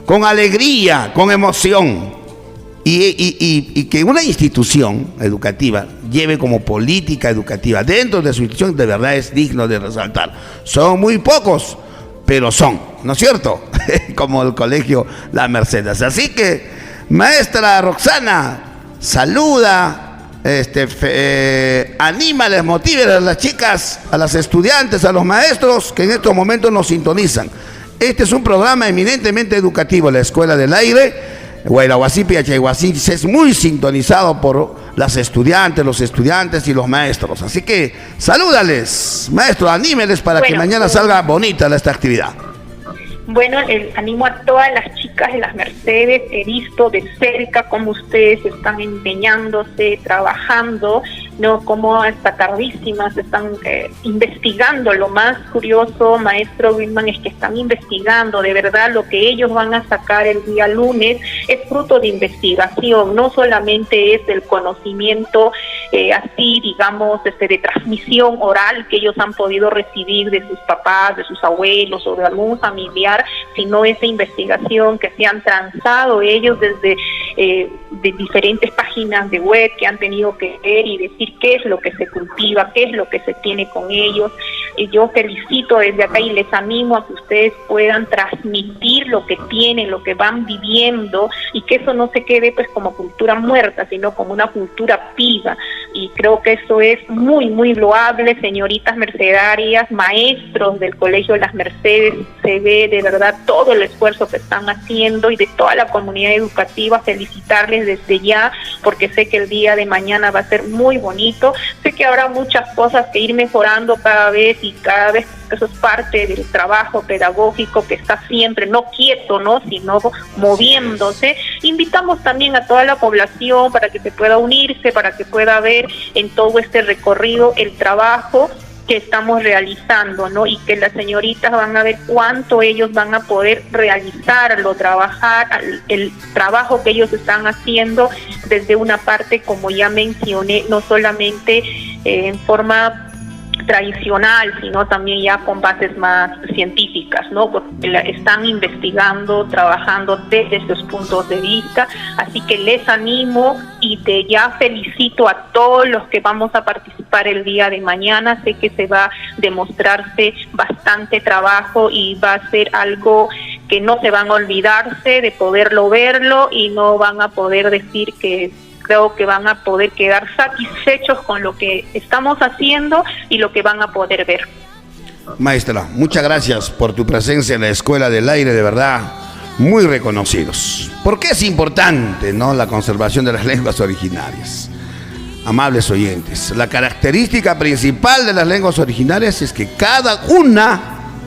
con alegría, con emoción. Y que una institución educativa lleve como política educativa dentro de su institución, de verdad es digno de resaltar. Son muy pocos, pero son, ¿no es cierto? Como el colegio La Mercedes. Así que, maestra Roxana, saluda, anímales, motive a las chicas, a las estudiantes, a los maestros que en estos momentos nos sintonizan. Este es un programa eminentemente educativo, la Escuela del Aire. Guayrahuasipi y Achayhuasí es muy sintonizado por las estudiantes, los estudiantes y los maestros. Así que salúdales, maestro, anímeles para que mañana salga bonita esta actividad. Bueno, animo a todas las chicas de las Mercedes, he visto de cerca cómo ustedes están empeñándose, trabajando, ¿no? Como hasta tardísimas están investigando. Lo más curioso, maestro Wilman, es que están investigando. De verdad, lo que ellos van a sacar el día lunes es fruto de investigación, no solamente es el conocimiento así, digamos, de transmisión oral que ellos han podido recibir de sus papás, de sus abuelos o de algún familiar, sino esa investigación que se han transado ellos desde de diferentes páginas de web que han tenido que ver y decir qué es lo que se cultiva, qué es lo que se tiene con ellos. Y yo felicito desde acá y les animo a que ustedes puedan transmitir lo que tienen, lo que van viviendo, y que eso no se quede pues como cultura muerta, sino como una cultura viva. Y creo que eso es muy, muy loable, señoritas mercedarias, maestros del Colegio Las Mercedes. Se ve de verdad todo el esfuerzo que están haciendo, y de toda la comunidad educativa felicitarles desde ya, porque sé que el día de mañana va a ser muy bonito. Sé que habrá muchas cosas que ir mejorando cada vez, y cada vez eso es parte del trabajo pedagógico que está siempre, no quieto, ¿no?, sino moviéndose. Invitamos también a toda la población para que se pueda unirse, para que pueda ver en todo este recorrido el trabajo que estamos realizando, ¿no? Y que las señoritas van a ver cuánto ellos van a poder realizarlo, trabajar, el trabajo que ellos están haciendo desde una parte, como ya mencioné, no solamente en forma tradicional, sino también ya con bases más científicas, ¿no? Porque están investigando, trabajando desde esos puntos de vista. Así que les animo y de ya felicito a todos los que vamos a participar el día de mañana. Sé que se va a demostrarse bastante trabajo y va a ser algo que no se van a olvidarse de poderlo verlo, y no van a poder decir que... Creo que van a poder quedar satisfechos con lo que estamos haciendo y lo que van a poder ver. Maestra, muchas gracias por tu presencia en la Escuela del Aire, de verdad. muy reconocidos. ¿Por qué es importante, no, la conservación de las lenguas originarias? Amables oyentes, la característica principal de las lenguas originarias es que cada una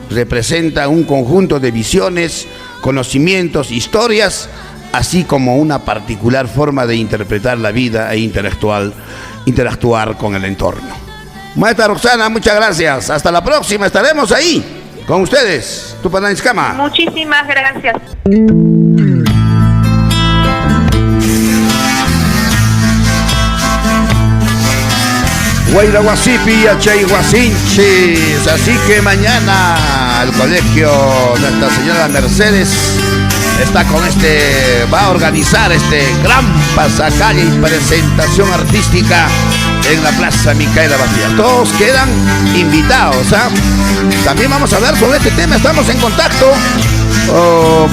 representa un conjunto de visiones, conocimientos, historias, así como una particular forma de interpretar la vida e interactuar con el entorno. Maestra Roxana, muchas gracias. Hasta la próxima, estaremos ahí con ustedes. Tupanainskama. Muchísimas gracias. Huayraguasipi, Achayhuasinchis. Así que mañana el colegio Nuestra Señora Mercedes va a organizar este gran pasacalle y presentación artística en la Plaza Micaela Batía. Todos quedan invitados, ¿ah? También vamos a hablar sobre este tema. Estamos en contacto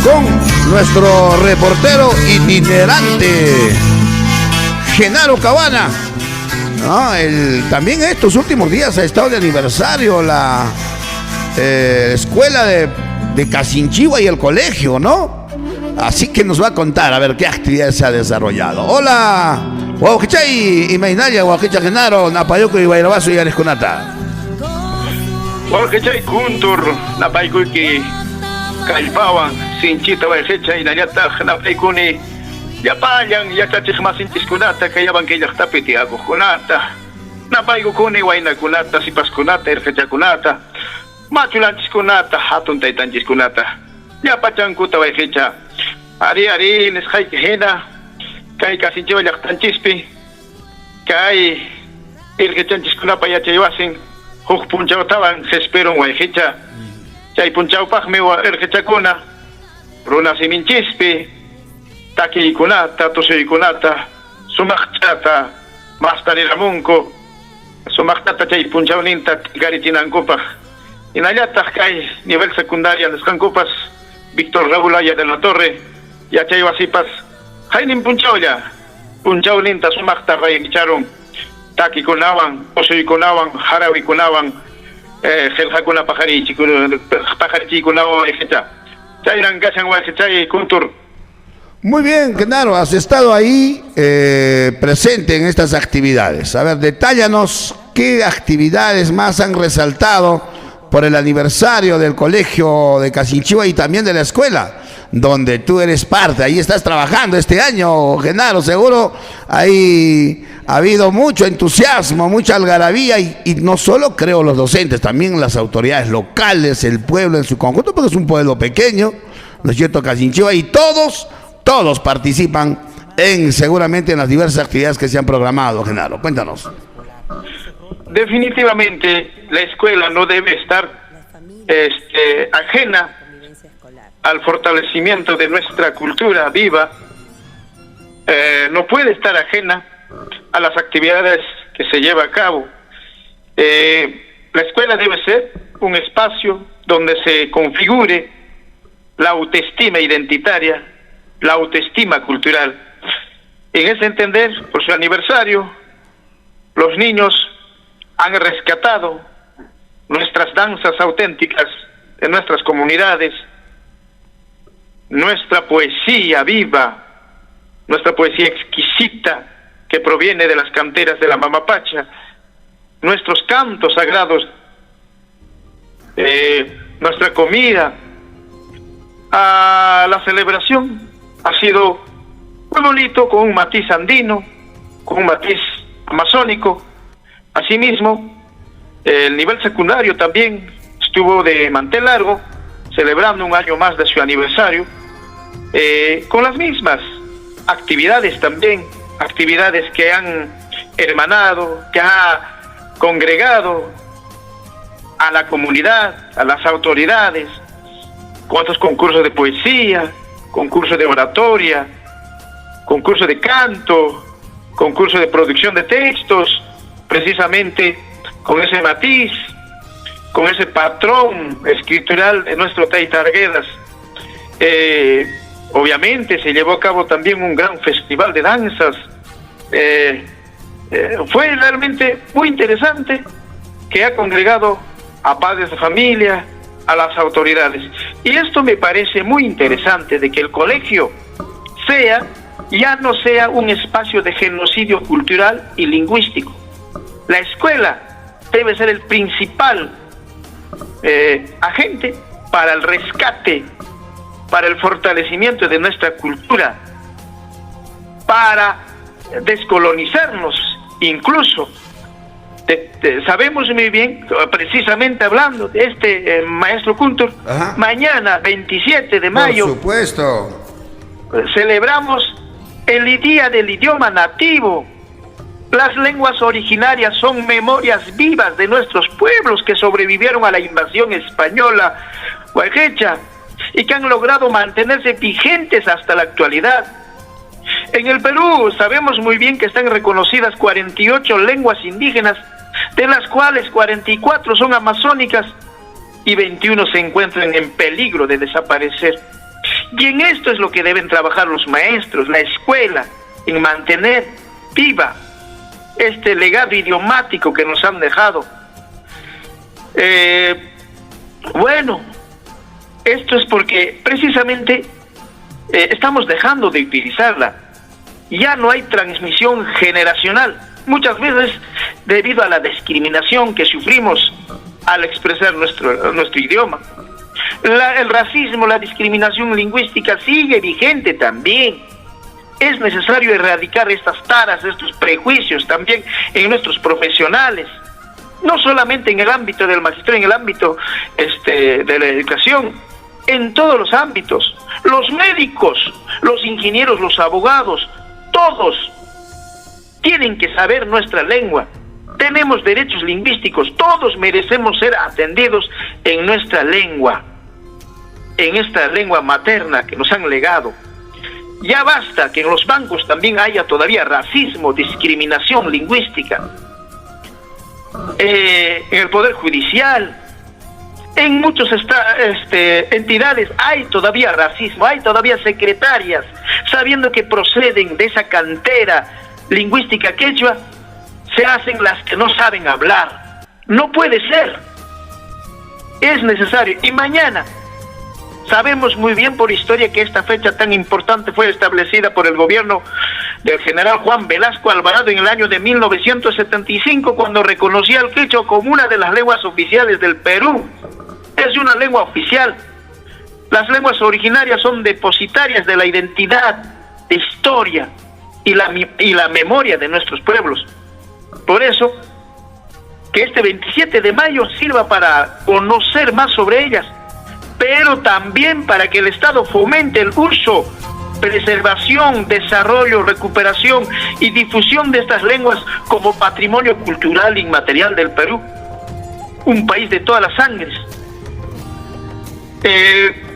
con nuestro reportero itinerante, Genaro Cabana. No, también estos últimos días ha estado de aniversario la escuela de Casinchigua y el colegio, ¿no? Así que nos va a contar a ver qué actividades se ha desarrollado. Hola, Huauquichay y Mainaya, Huauquicha Genaro, Napayuco y Guayrabazo y Aresconata. Huauquichay Kuntur, Napayuki, Calpawan, Sinchita, Huauquicha y Nayata, Napaykuni. Yapayan, yachachis más intiskunata, que yaban que ya tapiti agujonata. Napaigo kuni, waina kunata, sipas kunata, erfecha kunata. Machulanchis kunata, hatun taitanchis kunata. Yapachan kuta waificha. Ari, les hay que jena. Kai casinchiva yachtanchispi. Kai erfechanchis kunapa yachaywasin. Huk punchao taban, se espero waificha. Chay punchao pajme wa erfecha kuna. Runa siminchispi. Taki kunata, tosei kunata, sumachtata, mastariramunko, sumachtata chay punchauninta garitinankupas. Inallata kay nivel secundaria neskankupas, Víctor Raúl Aya de la Torre, yachay wasipas, haynin punchauya, punchauninta sumachta rayicharon, taki kunawan, tosei kunawan, harawi kunawan, geljakuna pajarichi kunawan, etc. Chayran gasan wasichay kuntur. Muy bien, Genaro, has estado ahí presente en estas actividades. A ver, detállanos qué actividades más han resaltado por el aniversario del colegio de Casinchigua y también de la escuela, donde tú eres parte. Ahí estás trabajando este año, Genaro. Seguro ahí ha habido mucho entusiasmo, mucha algarabía y no solo, creo, los docentes, también las autoridades locales, el pueblo en su conjunto, porque es un pueblo pequeño, ¿no es cierto? Casinchigua, y todos participan seguramente en las diversas actividades que se han programado. Genaro, cuéntanos. Definitivamente la escuela no debe estar ajena al fortalecimiento de nuestra cultura viva, no puede estar ajena a las actividades que se lleva a cabo. La escuela debe ser un espacio donde se configure la autoestima identitaria, la autoestima cultural. En ese entender, por su aniversario, los niños han rescatado nuestras danzas auténticas de nuestras comunidades, nuestra poesía viva, nuestra poesía exquisita que proviene de las canteras de la Mamapacha, nuestros cantos sagrados, nuestra comida. La celebración ha sido muy bonito, con un matiz andino, con un matiz amazónico. Asimismo, el nivel secundario también estuvo de mantel largo, celebrando un año más de su aniversario, con las mismas actividades también, actividades que han hermanado, que ha congregado a la comunidad, a las autoridades, con estos concursos de poesía, concurso de oratoria, concurso de canto, concurso de producción de textos, precisamente con ese matiz, con ese patrón escritural de nuestro Taita Arguedas. Obviamente se llevó a cabo también un gran festival de danzas. Fue realmente muy interesante, que ha congregado a padres de familia, a las autoridades. Y esto me parece muy interesante, de que el colegio ya no sea un espacio de genocidio cultural y lingüístico. La escuela debe ser el principal agente para el rescate, para el fortalecimiento de nuestra cultura, para descolonizarnos. Incluso sabemos muy bien, precisamente hablando de este maestro Kuntur, mañana 27 de mayo, por supuesto, celebramos el Día del Idioma Nativo. Las lenguas originarias son memorias vivas de nuestros pueblos que sobrevivieron a la invasión española guajecha y que han logrado mantenerse vigentes hasta la actualidad. En el Perú sabemos muy bien que están reconocidas 48 lenguas indígenas, de las cuales 44 son amazónicas y 21 se encuentran en peligro de desaparecer. Y en esto es lo que deben trabajar los maestros, la escuela, en mantener viva este legado idiomático que nos han dejado. Bueno, esto es porque precisamente estamos dejando de utilizarla. Ya no hay transmisión generacional, muchas veces debido a la discriminación que sufrimos al expresar nuestro idioma. El racismo, la discriminación lingüística sigue vigente también. Es necesario erradicar estas taras, estos prejuicios también en nuestros profesionales, no solamente en el ámbito del magisterio, en el ámbito de la educación, en todos los ámbitos. Los médicos, los ingenieros, los abogados, todos tienen que saber nuestra lengua. Tenemos derechos lingüísticos, todos merecemos ser atendidos en nuestra lengua, en esta lengua materna que nos han legado. Ya basta que en los bancos también haya todavía racismo, discriminación lingüística. En el Poder Judicial, en muchas entidades hay todavía racismo, hay todavía secretarias, sabiendo que proceden de esa cantera lingüística quechua, se hacen las que no saben hablar. No puede ser. Es necesario. Y mañana, sabemos muy bien por historia que esta fecha tan importante fue establecida por el gobierno del general Juan Velasco Alvarado en el año de 1975, cuando reconocía al quechua como una de las lenguas oficiales del Perú. Es una lengua oficial. Las lenguas originarias son depositarias de la identidad, de historia y la memoria de nuestros pueblos. Por eso, que este 27 de mayo sirva para conocer más sobre ellas, pero también para que el Estado fomente el uso, preservación, desarrollo, recuperación y difusión de estas lenguas como patrimonio cultural inmaterial del Perú, un país de todas las sangres.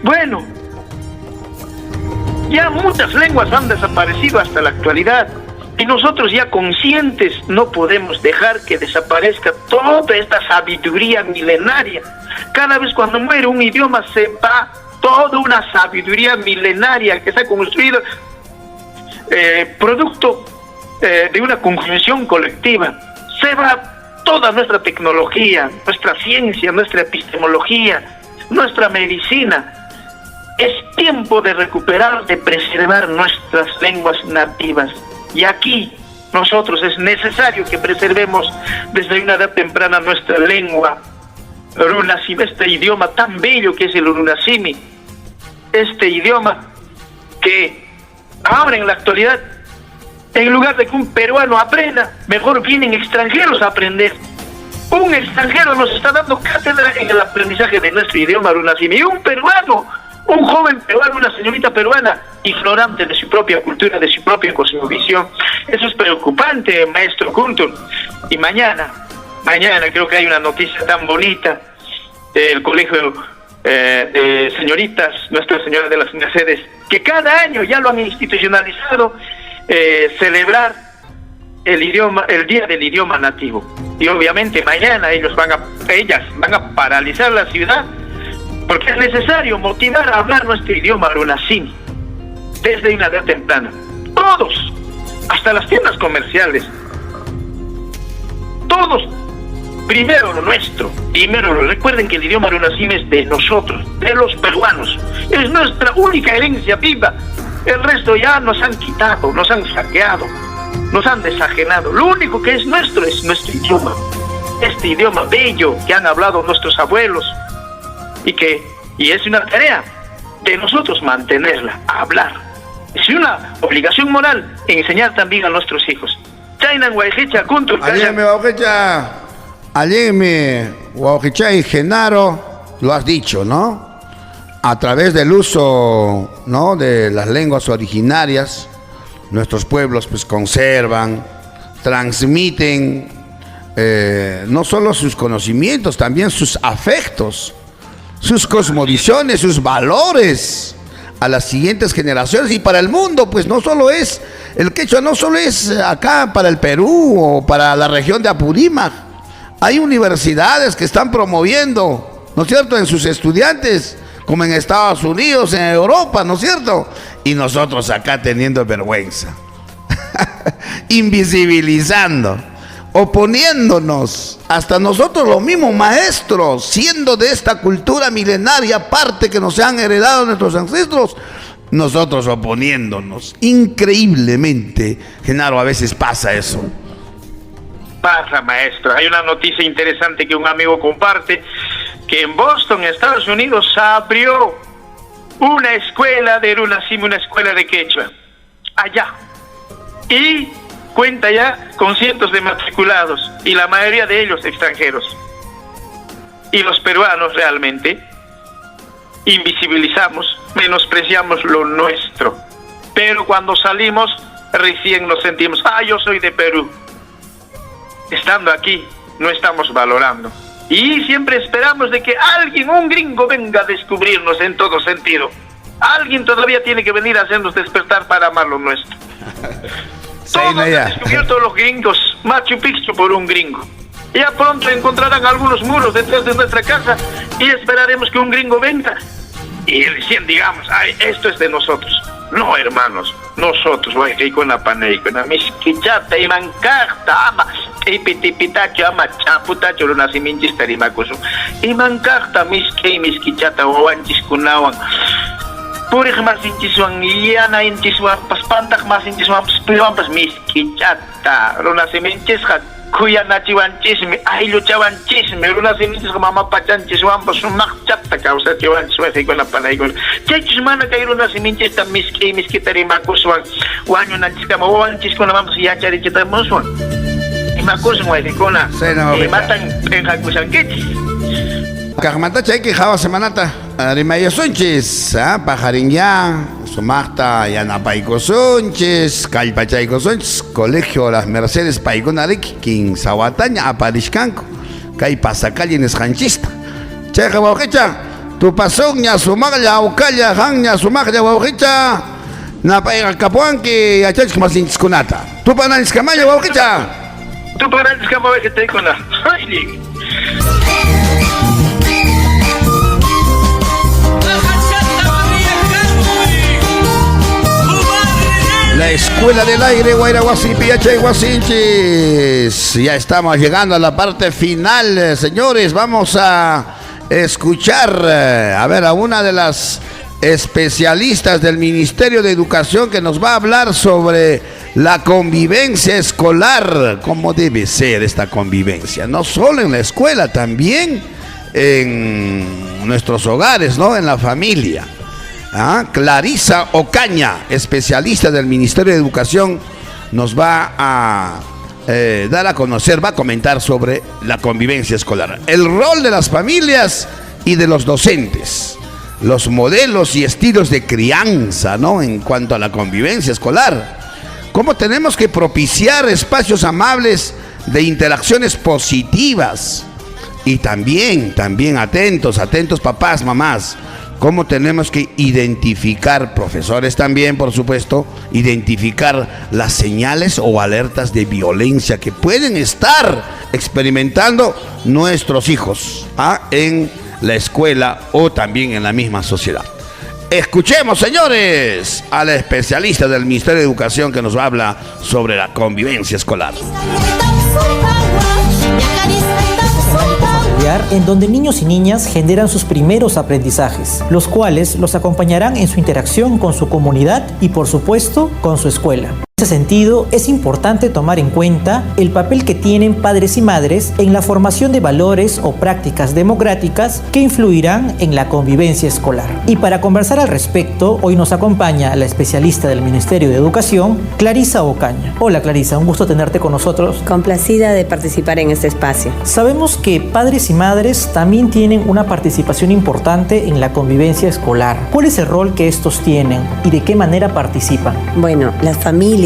Bueno, ya muchas lenguas han desaparecido hasta la actualidad y nosotros ya conscientes no podemos dejar que desaparezca toda esta sabiduría milenaria. Cada vez cuando muere un idioma se va toda una sabiduría milenaria que se ha construido producto de una conclusión colectiva. Se va toda nuestra tecnología, nuestra ciencia, nuestra epistemología, nuestra medicina. Es tiempo de recuperar, de preservar nuestras lenguas nativas. Y aquí nosotros es necesario que preservemos desde una edad temprana nuestra lengua runasimi, este idioma tan bello que es el runasimi, este idioma que ahora en la actualidad, en lugar de que un peruano aprenda, mejor vienen extranjeros a aprender. Un extranjero nos está dando cátedra en el aprendizaje de nuestro idioma runasimi, y un peruano, un joven peruano, una señorita peruana, ignorante de su propia cultura, de su propia cosmovisión. Eso es preocupante, maestro Kuntur. Y mañana creo que hay una noticia tan bonita del colegio de señoritas, Nuestra Señora de las Mercedes, que cada año ya lo han institucionalizado, celebrar el Día del Idioma Nativo. Y obviamente mañana ellas van a paralizar la ciudad, porque es necesario motivar a hablar nuestro idioma runasimi desde una edad temprana. Todos, hasta las tiendas comerciales, todos primero lo nuestro, recuerden que el idioma Runasim es de nosotros, de los peruanos, es nuestra única herencia viva. El resto ya nos han quitado, nos han saqueado, nos han desajenado. Lo único que es nuestro idioma, este idioma bello que han hablado nuestros abuelos, y es una tarea de nosotros mantenerla, hablar. Es una obligación moral enseñar también a nuestros hijos. Aleme, Huaujicha y Genaro, lo has dicho, ¿no? A través del uso, ¿no?, de las lenguas originarias, nuestros pueblos pues conservan, transmiten no solo sus conocimientos, también sus afectos, sus cosmovisiones, sus valores a las siguientes generaciones y para el mundo. Pues no solo es, el quechua no solo es acá para el Perú o para la región de Apurímac. Hay universidades que están promoviendo, ¿no es cierto?, en sus estudiantes, como en Estados Unidos, en Europa, ¿no es cierto? Y nosotros acá teniendo vergüenza, invisibilizando, oponiéndonos, hasta nosotros los mismos maestros, siendo de esta cultura milenaria, parte que nos han heredado nuestros ancestros, nosotros oponiéndonos. Increíblemente, Genaro, a veces pasa eso. Pasa, maestro. Hay una noticia interesante que un amigo comparte, que en Boston, Estados Unidos, se abrió una escuela de Runasim, una escuela de quechua, allá. Y cuenta ya con cientos de matriculados, y la mayoría de ellos extranjeros. Y los peruanos realmente invisibilizamos, menospreciamos lo nuestro. Pero cuando salimos, recién nos sentimos, yo soy de Perú. Estando aquí, no estamos valorando. Y siempre esperamos de que alguien, un gringo, venga a descubrirnos en todo sentido. Alguien todavía tiene que venir a hacernos despertar para amar lo nuestro. Todos han descubierto los gringos, Machu Picchu por un gringo. Ya pronto encontrarán algunos muros detrás de nuestra casa y esperaremos que un gringo venga y recién digamos, esto es de nosotros. No, hermanos, nosotros, con la misquichata y mancarta, ama, y pitipitacho, ama, chaputacho, lo nacimientos tarimacoso, y mancarta, misquichata, o antiscunawan. Purij más inchisuan, yana inchisuan, paspantak más inchisuan, pues misquichata, lo nacimientos, Kuyanachiwan chisme, luchaban chisme, una semillas como mamá pachan chiswan, pues un chata causa chiwan suefe con la panaigol. Chachis mana caer una semilla esta miskitari makuswan, guaño nachiscama, wan chiscona vamos y achari chita muswan. Y makuswan, icona, y matan en Jacusan Kechis. Kajmata chay java semanata, Rimaya Sonches, Pajarinja, Sumachta, Yanapaico Sonches, Calpachaico Sonches, Colegio Las Mercedes Paiconarik, King Sawataña, Aparishkanko, Kai Pasacali en Esjanchista. Cheja Baujicha, tu pasón, ya sumaglia, Ucaya, Han, ya sumaglia, Baujicha, Napaiga Capuanque, Achach Masinchis Kunata. Tu pananis Camaya, Baujicha. Tu pananis Camaya, que te con la. La Escuela del Aire, Guayraguasi, Piacha y Guasinchis. Ya estamos llegando a la parte final, señores. Vamos a escuchar, a una de las especialistas del Ministerio de Educación que nos va a hablar sobre la convivencia escolar, cómo debe ser esta convivencia, no solo en la escuela, también en nuestros hogares, ¿no? En la familia. Clarisa Ocaña, especialista del Ministerio de Educación, nos va a dar a conocer, va a comentar sobre la convivencia escolar, el rol de las familias y de los docentes, los modelos y estilos de crianza, ¿no?, en cuanto a la convivencia escolar, cómo tenemos que propiciar espacios amables de interacciones positivas y también atentos papás, mamás, cómo tenemos que identificar, profesores también, por supuesto, identificar las señales o alertas de violencia que pueden estar experimentando nuestros hijos en la escuela o también en la misma sociedad. Escuchemos, señores, a la especialista del Ministerio de Educación que nos habla sobre la convivencia escolar. familiar en donde niños y niñas generan sus primeros aprendizajes, los cuales los acompañarán en su interacción con su comunidad y, por supuesto, con su escuela. En ese sentido, es importante tomar en cuenta el papel que tienen padres y madres en la formación de valores o prácticas democráticas que influirán en la convivencia escolar. Y para conversar al respecto, hoy nos acompaña la especialista del Ministerio de Educación, Clarisa Ocaña. Hola Clarisa, un gusto tenerte con nosotros. Complacida de participar en este espacio. Sabemos que padres y madres también tienen una participación importante en la convivencia escolar. ¿Cuál es el rol que estos tienen y de qué manera participan? Bueno, las familias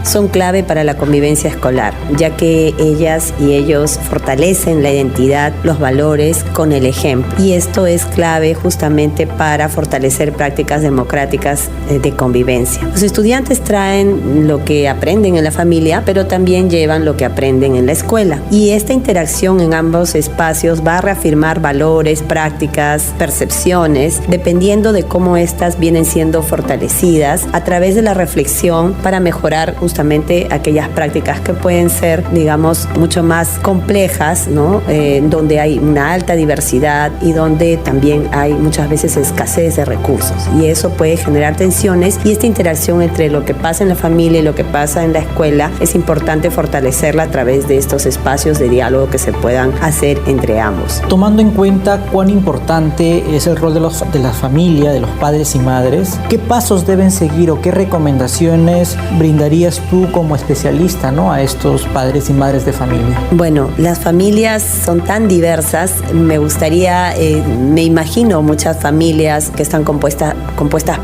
son clave para la convivencia escolar, ya que ellas y ellos fortalecen la identidad, los valores con el ejemplo. Y esto es clave justamente para fortalecer prácticas democráticas de convivencia. Los estudiantes traen lo que aprenden en la familia, pero también llevan lo que aprenden en la escuela. Y esta interacción en ambos espacios va a reafirmar valores, prácticas, percepciones, dependiendo de cómo estas vienen siendo fortalecidas a través de la reflexión para mejorar justamente aquellas prácticas que pueden ser, digamos, mucho más complejas, ¿no? Donde hay una alta diversidad y donde también hay muchas veces escasez de recursos. Y eso puede generar tensiones, y esta interacción entre lo que pasa en la familia y lo que pasa en la escuela es importante fortalecerla a través de estos espacios de diálogo que se puedan hacer entre ambos. Tomando en cuenta cuán importante es el rol de la familia, de los padres y madres, ¿qué pasos deben seguir o qué recomendaciones brindarías tú como especialista, ¿no?, a estos padres y madres de familia? Bueno, las familias son tan diversas. Me gustaría, me imagino muchas familias que están compuestas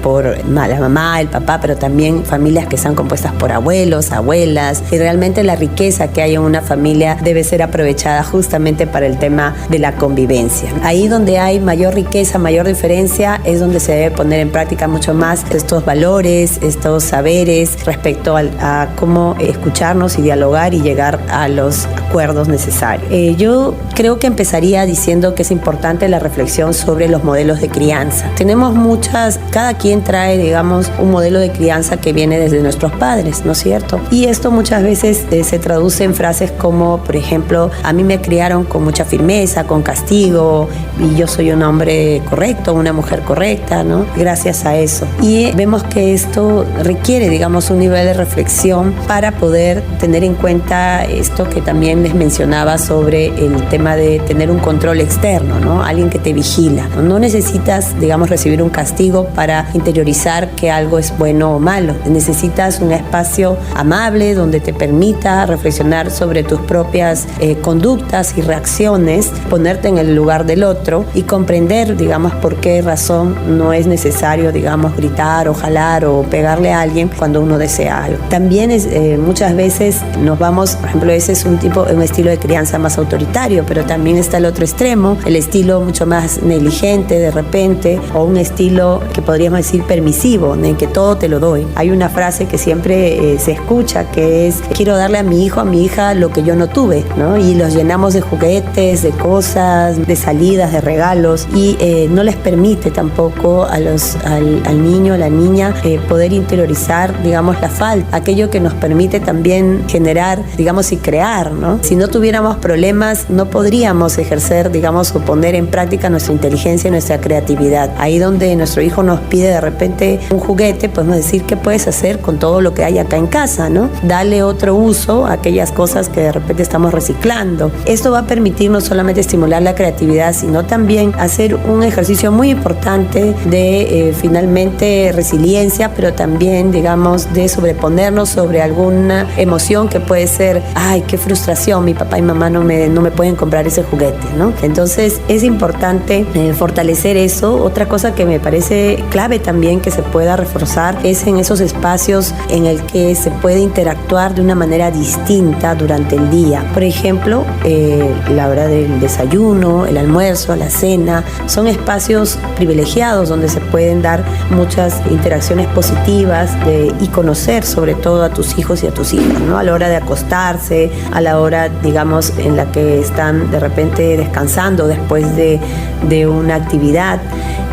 por la mamá, el papá, pero también familias que están compuestas por abuelos, abuelas, y realmente la riqueza que hay en una familia debe ser aprovechada justamente para el tema de la convivencia. Ahí donde hay mayor riqueza, mayor diferencia, es donde se debe poner en práctica mucho más estos valores, estos saberes respecto a cómo escucharnos y dialogar y llegar a los acuerdos necesarios. Yo creo que empezaría diciendo que es importante la reflexión sobre los modelos de crianza. Tenemos cada quien trae, digamos, un modelo de crianza que viene desde nuestros padres, ¿no es cierto? Y esto muchas veces se traduce en frases como, por ejemplo, a mí me criaron con mucha firmeza, con castigo, y yo soy un hombre correcto, una mujer correcta, ¿no? Gracias a eso. Y vemos que esto requiere, digamos, un nivel de reflexión para poder tener en cuenta esto que también les mencionaba sobre el tema de tener un control externo, ¿no? Alguien que te vigila. No necesitas, digamos, recibir un castigo para interiorizar que algo es bueno o malo. Necesitas un espacio amable donde te permita reflexionar sobre tus propias conductas y reacciones, ponerte en el lugar del otro y comprender, digamos, por qué razón no es necesario, digamos, gritar o jalar o pegarle a alguien cuando uno desea algo. También muchas veces nos vamos, por ejemplo, ese es un estilo de crianza más autoritario, pero también está el otro extremo, el estilo mucho más negligente de repente, o un estilo que podríamos decir permisivo, en que todo te lo doy. Hay una frase que siempre se escucha que es: quiero darle a mi hijo, a mi hija lo que yo no tuve, ¿no? Y los llenamos de juguetes, de cosas, de salidas, de regalos, y no les permite tampoco al niño, a la niña poder interiorizar, digamos, la falta, aquello que nos permite también generar, digamos, y crear, ¿no? Si no tuviéramos problemas, no podríamos ejercer, digamos, o poner en práctica nuestra inteligencia y nuestra creatividad. Ahí donde nuestro hijo nos pide de repente un juguete, podemos decir: ¿qué puedes hacer con todo lo que hay acá en casa, ¿no? Dale otro uso a aquellas cosas que de repente estamos reciclando. Esto va a permitir no solamente estimular la creatividad, sino también hacer un ejercicio muy importante de finalmente resiliencia, pero también, digamos, de sobreponernos sobre alguna emoción que puede ser: ay, qué frustración, mi papá y mamá no me pueden comprar ese juguete, ¿no? Entonces es importante fortalecer eso. Otra cosa que me parece clave también que se pueda reforzar es en esos espacios en el que se puede interactuar de una manera distinta durante el día. Por ejemplo, la hora del desayuno, el almuerzo, la cena, son espacios privilegiados donde se pueden dar muchas interacciones positivas y conocer sobre todo a tus hijos y a tus hijas, ¿no? A la hora de acostarse, a la hora, digamos, en la que están de repente descansando después de una actividad.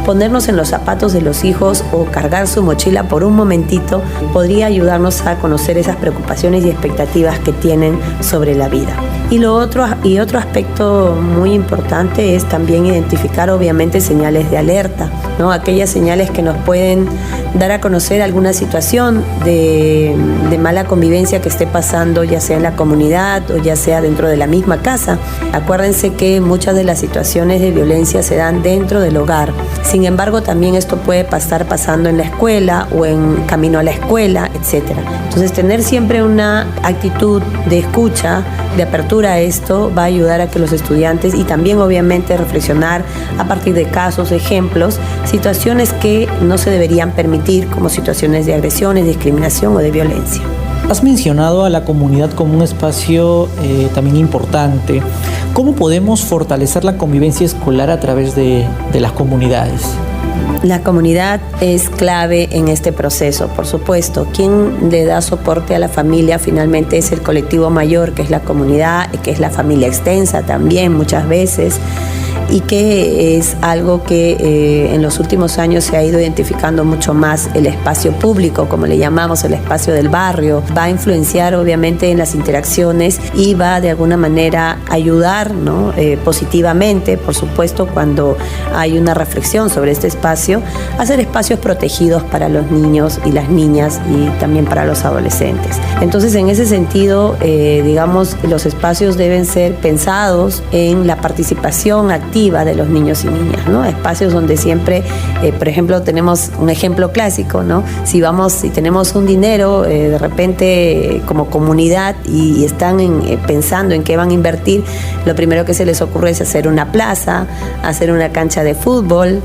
Ponernos en los zapatos de los hijos o cargar su mochila por un momentito podría ayudarnos a conocer esas preocupaciones y expectativas que tienen sobre la vida. Y otro aspecto muy importante es también identificar obviamente señales de alerta, ¿no? Aquellas señales que nos pueden dar a conocer alguna situación de mala convivencia que esté pasando, ya sea en la comunidad o ya sea dentro de la misma casa. Acuérdense que muchas de las situaciones de violencia se dan dentro del hogar. Sin embargo, también esto puede estar pasando en la escuela o en camino a la escuela, etc. Entonces, tener siempre una actitud de escucha, de apertura a esto, va a ayudar a que los estudiantes, y también obviamente reflexionar a partir de casos, ejemplos, situaciones que no se deberían permitir, como situaciones de agresiones, discriminación o de violencia. Has mencionado a la comunidad como un espacio también importante. ¿Cómo podemos fortalecer la convivencia escolar a través de las comunidades? La comunidad es clave en este proceso, por supuesto. Quien le da soporte a la familia finalmente es el colectivo mayor, que es la comunidad, que es la familia extensa también muchas veces, y que es algo que en los últimos años se ha ido identificando mucho más. El espacio público, como le llamamos, el espacio del barrio, va a influenciar obviamente en las interacciones y va de alguna manera a ayudar, ¿no? Positivamente, por supuesto, cuando hay una reflexión sobre este espacio, a ser espacios protegidos para los niños y las niñas y también para los adolescentes. Entonces, en ese sentido, digamos, los espacios deben ser pensados en la participación activa de los niños y niñas, ¿no? Espacios donde siempre, por ejemplo, tenemos un ejemplo clásico, ¿no? Si tenemos un dinero de repente como comunidad y están pensando en qué van a invertir, lo primero que se les ocurre es hacer una plaza, hacer una cancha de fútbol,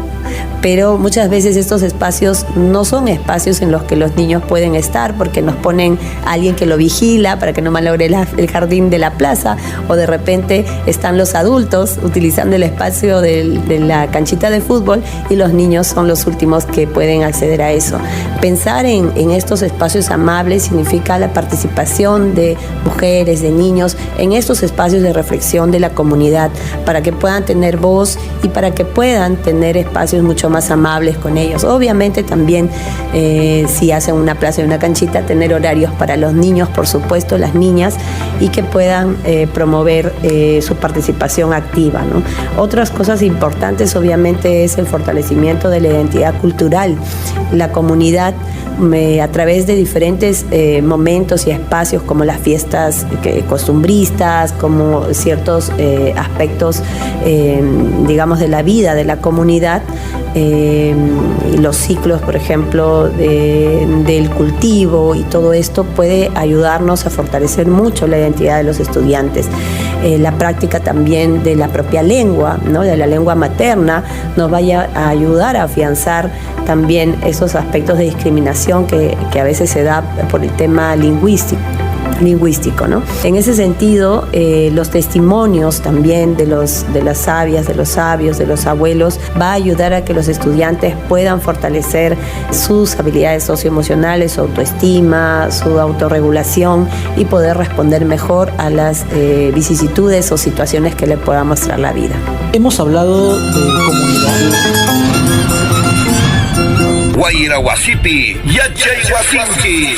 pero muchas veces estos espacios no son espacios en los que los niños pueden estar, porque nos ponen a alguien que lo vigila para que no malogre el jardín de la plaza, o de repente están los adultos utilizando el espacio de la canchita de fútbol y los niños son los últimos que pueden acceder a eso. Pensar en estos espacios amables significa la participación de mujeres, de niños, en estos espacios de reflexión de la comunidad, para que puedan tener voz y para que puedan tener espacios mucho más amables con ellos. Obviamente también si hacen una plaza y una canchita, tener horarios para los niños, por supuesto, las niñas, y que puedan promover su participación activa, ¿no? Otras cosas importantes obviamente es el fortalecimiento de la identidad cultural. La comunidad, a través de diferentes momentos y espacios como las fiestas costumbristas, como ciertos aspectos digamos de la vida de la comunidad, y los ciclos, por ejemplo, del cultivo, y todo esto puede ayudarnos a fortalecer mucho la identidad de los estudiantes. La práctica también de la propia lengua, ¿no? De la lengua materna, nos vaya a ayudar a afianzar también esos aspectos de discriminación que a veces se da por el tema lingüístico, ¿no? En ese sentido, los testimonios también de las sabias, de los sabios, de los abuelos, va a ayudar a que los estudiantes puedan fortalecer sus habilidades socioemocionales, su autoestima, su autorregulación, y poder responder mejor a las vicisitudes o situaciones que le pueda mostrar la vida. Hemos hablado de comunidad. Guaira Guasipi, Yachay Guasinchi.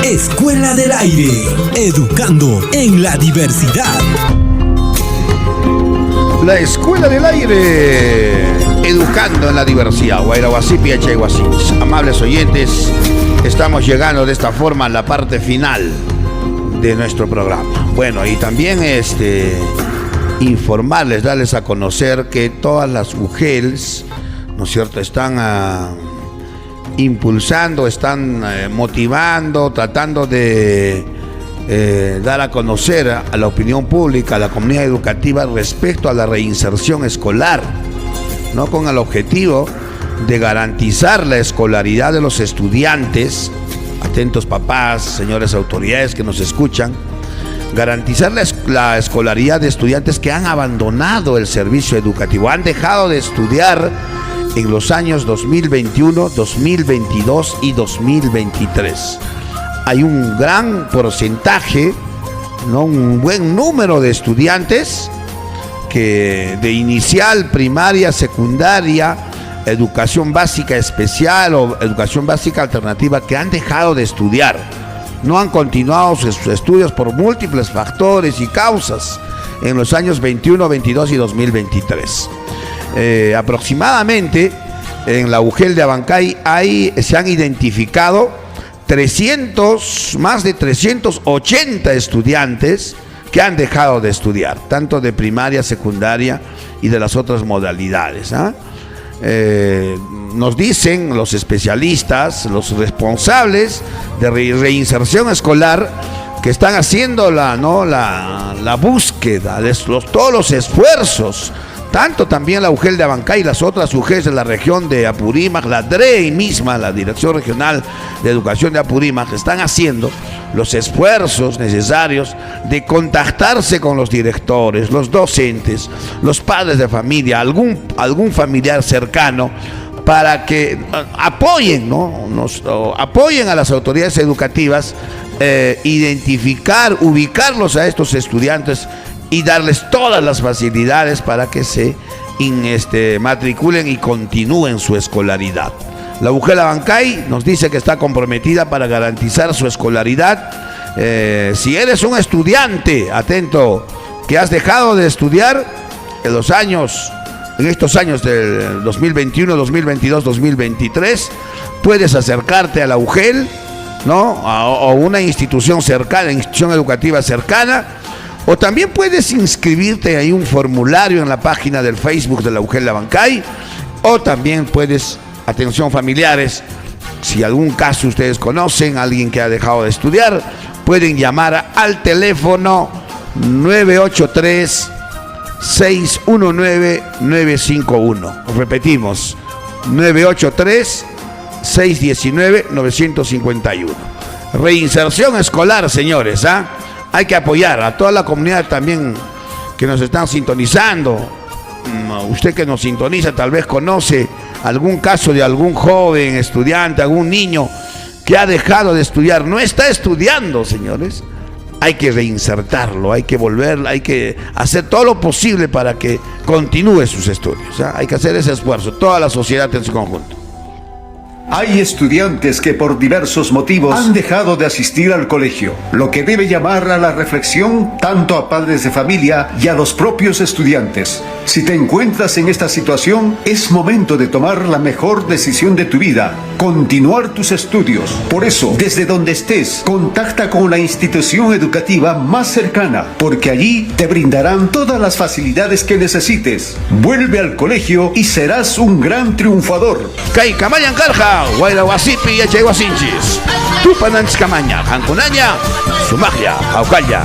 Escuela del Aire, educando en la diversidad. La Escuela del Aire, educando en la diversidad. Guaira Guasipi, Yachay Guasinchi. Amables oyentes, estamos llegando de esta forma a la parte final de nuestro programa. Bueno, y también informarles, darles a conocer que todas las mujeres, ¿no es cierto?, están impulsando, están motivando, tratando de dar a conocer a la opinión pública, a la comunidad educativa respecto a la reinserción escolar, ¿no? Con el objetivo de garantizar la escolaridad de los estudiantes. Atentos papás, señores autoridades que nos escuchan, garantizar la escolaridad de estudiantes que han abandonado el servicio educativo, han dejado de estudiar en los años 2021, 2022 y 2023. Hay un gran porcentaje, ¿no?, un buen número de estudiantes que de inicial, primaria, secundaria, educación básica especial o educación básica alternativa, que han dejado de estudiar, no han continuado sus estudios por múltiples factores y causas en los años 21, 22 y 2023. Aproximadamente en la UGEL de Abancay se han identificado más de 380 estudiantes que han dejado de estudiar, tanto de primaria, secundaria y de las otras modalidades. Nos dicen los especialistas, los responsables de reinserción escolar, que están haciendo la búsqueda, todos los esfuerzos, tanto también la UGEL de Abancay y las otras UGELs de la región de Apurímac, la DREI misma, la Dirección Regional de Educación de Apurímac, están haciendo los esfuerzos necesarios de contactarse con los directores, los docentes, los padres de familia, algún familiar cercano, para que apoyen, apoyen a las autoridades educativas, ubicarlos a estos estudiantes y darles todas las facilidades para que se matriculen y continúen su escolaridad. La UGEL Abancay nos dice que está comprometida para garantizar su escolaridad. Si eres un estudiante, atento, que has dejado de estudiar en estos años del 2021, 2022, 2023, puedes acercarte a la UGEL, o una institución cercana, institución educativa cercana, o también puedes inscribirte. Hay un formulario en la página del Facebook de la UGEL de Abancay, o también puedes, atención familiares, si algún caso ustedes conocen, alguien que ha dejado de estudiar, pueden llamar al teléfono 983-619-951. Repetimos, 983-619-951. Reinserción escolar, señores, hay que apoyar a toda la comunidad también que nos están sintonizando. Usted que nos sintoniza tal vez conoce algún caso de algún joven estudiante, algún niño que ha dejado de estudiar, no está estudiando, señores. Hay que reinsertarlo, hay que volverlo, hay que hacer todo lo posible para que continúe sus estudios. Hay que hacer ese esfuerzo, toda la sociedad en su conjunto. Hay estudiantes que por diversos motivos han dejado de asistir al colegio, lo que debe llamar a la reflexión tanto a padres de familia y a los propios estudiantes. Si te encuentras en esta situación, es momento de tomar la mejor decisión de tu vida, continuar tus estudios. Por eso, desde donde estés, contacta con la institución educativa más cercana, porque allí te brindarán todas las facilidades que necesites. Vuelve al colegio y serás un gran triunfador. Kamayan Karja, Guayra Guasipi y Echeguasinchis. Tupananchis Camaña, Hancunaña, Sumagia, Aucaya.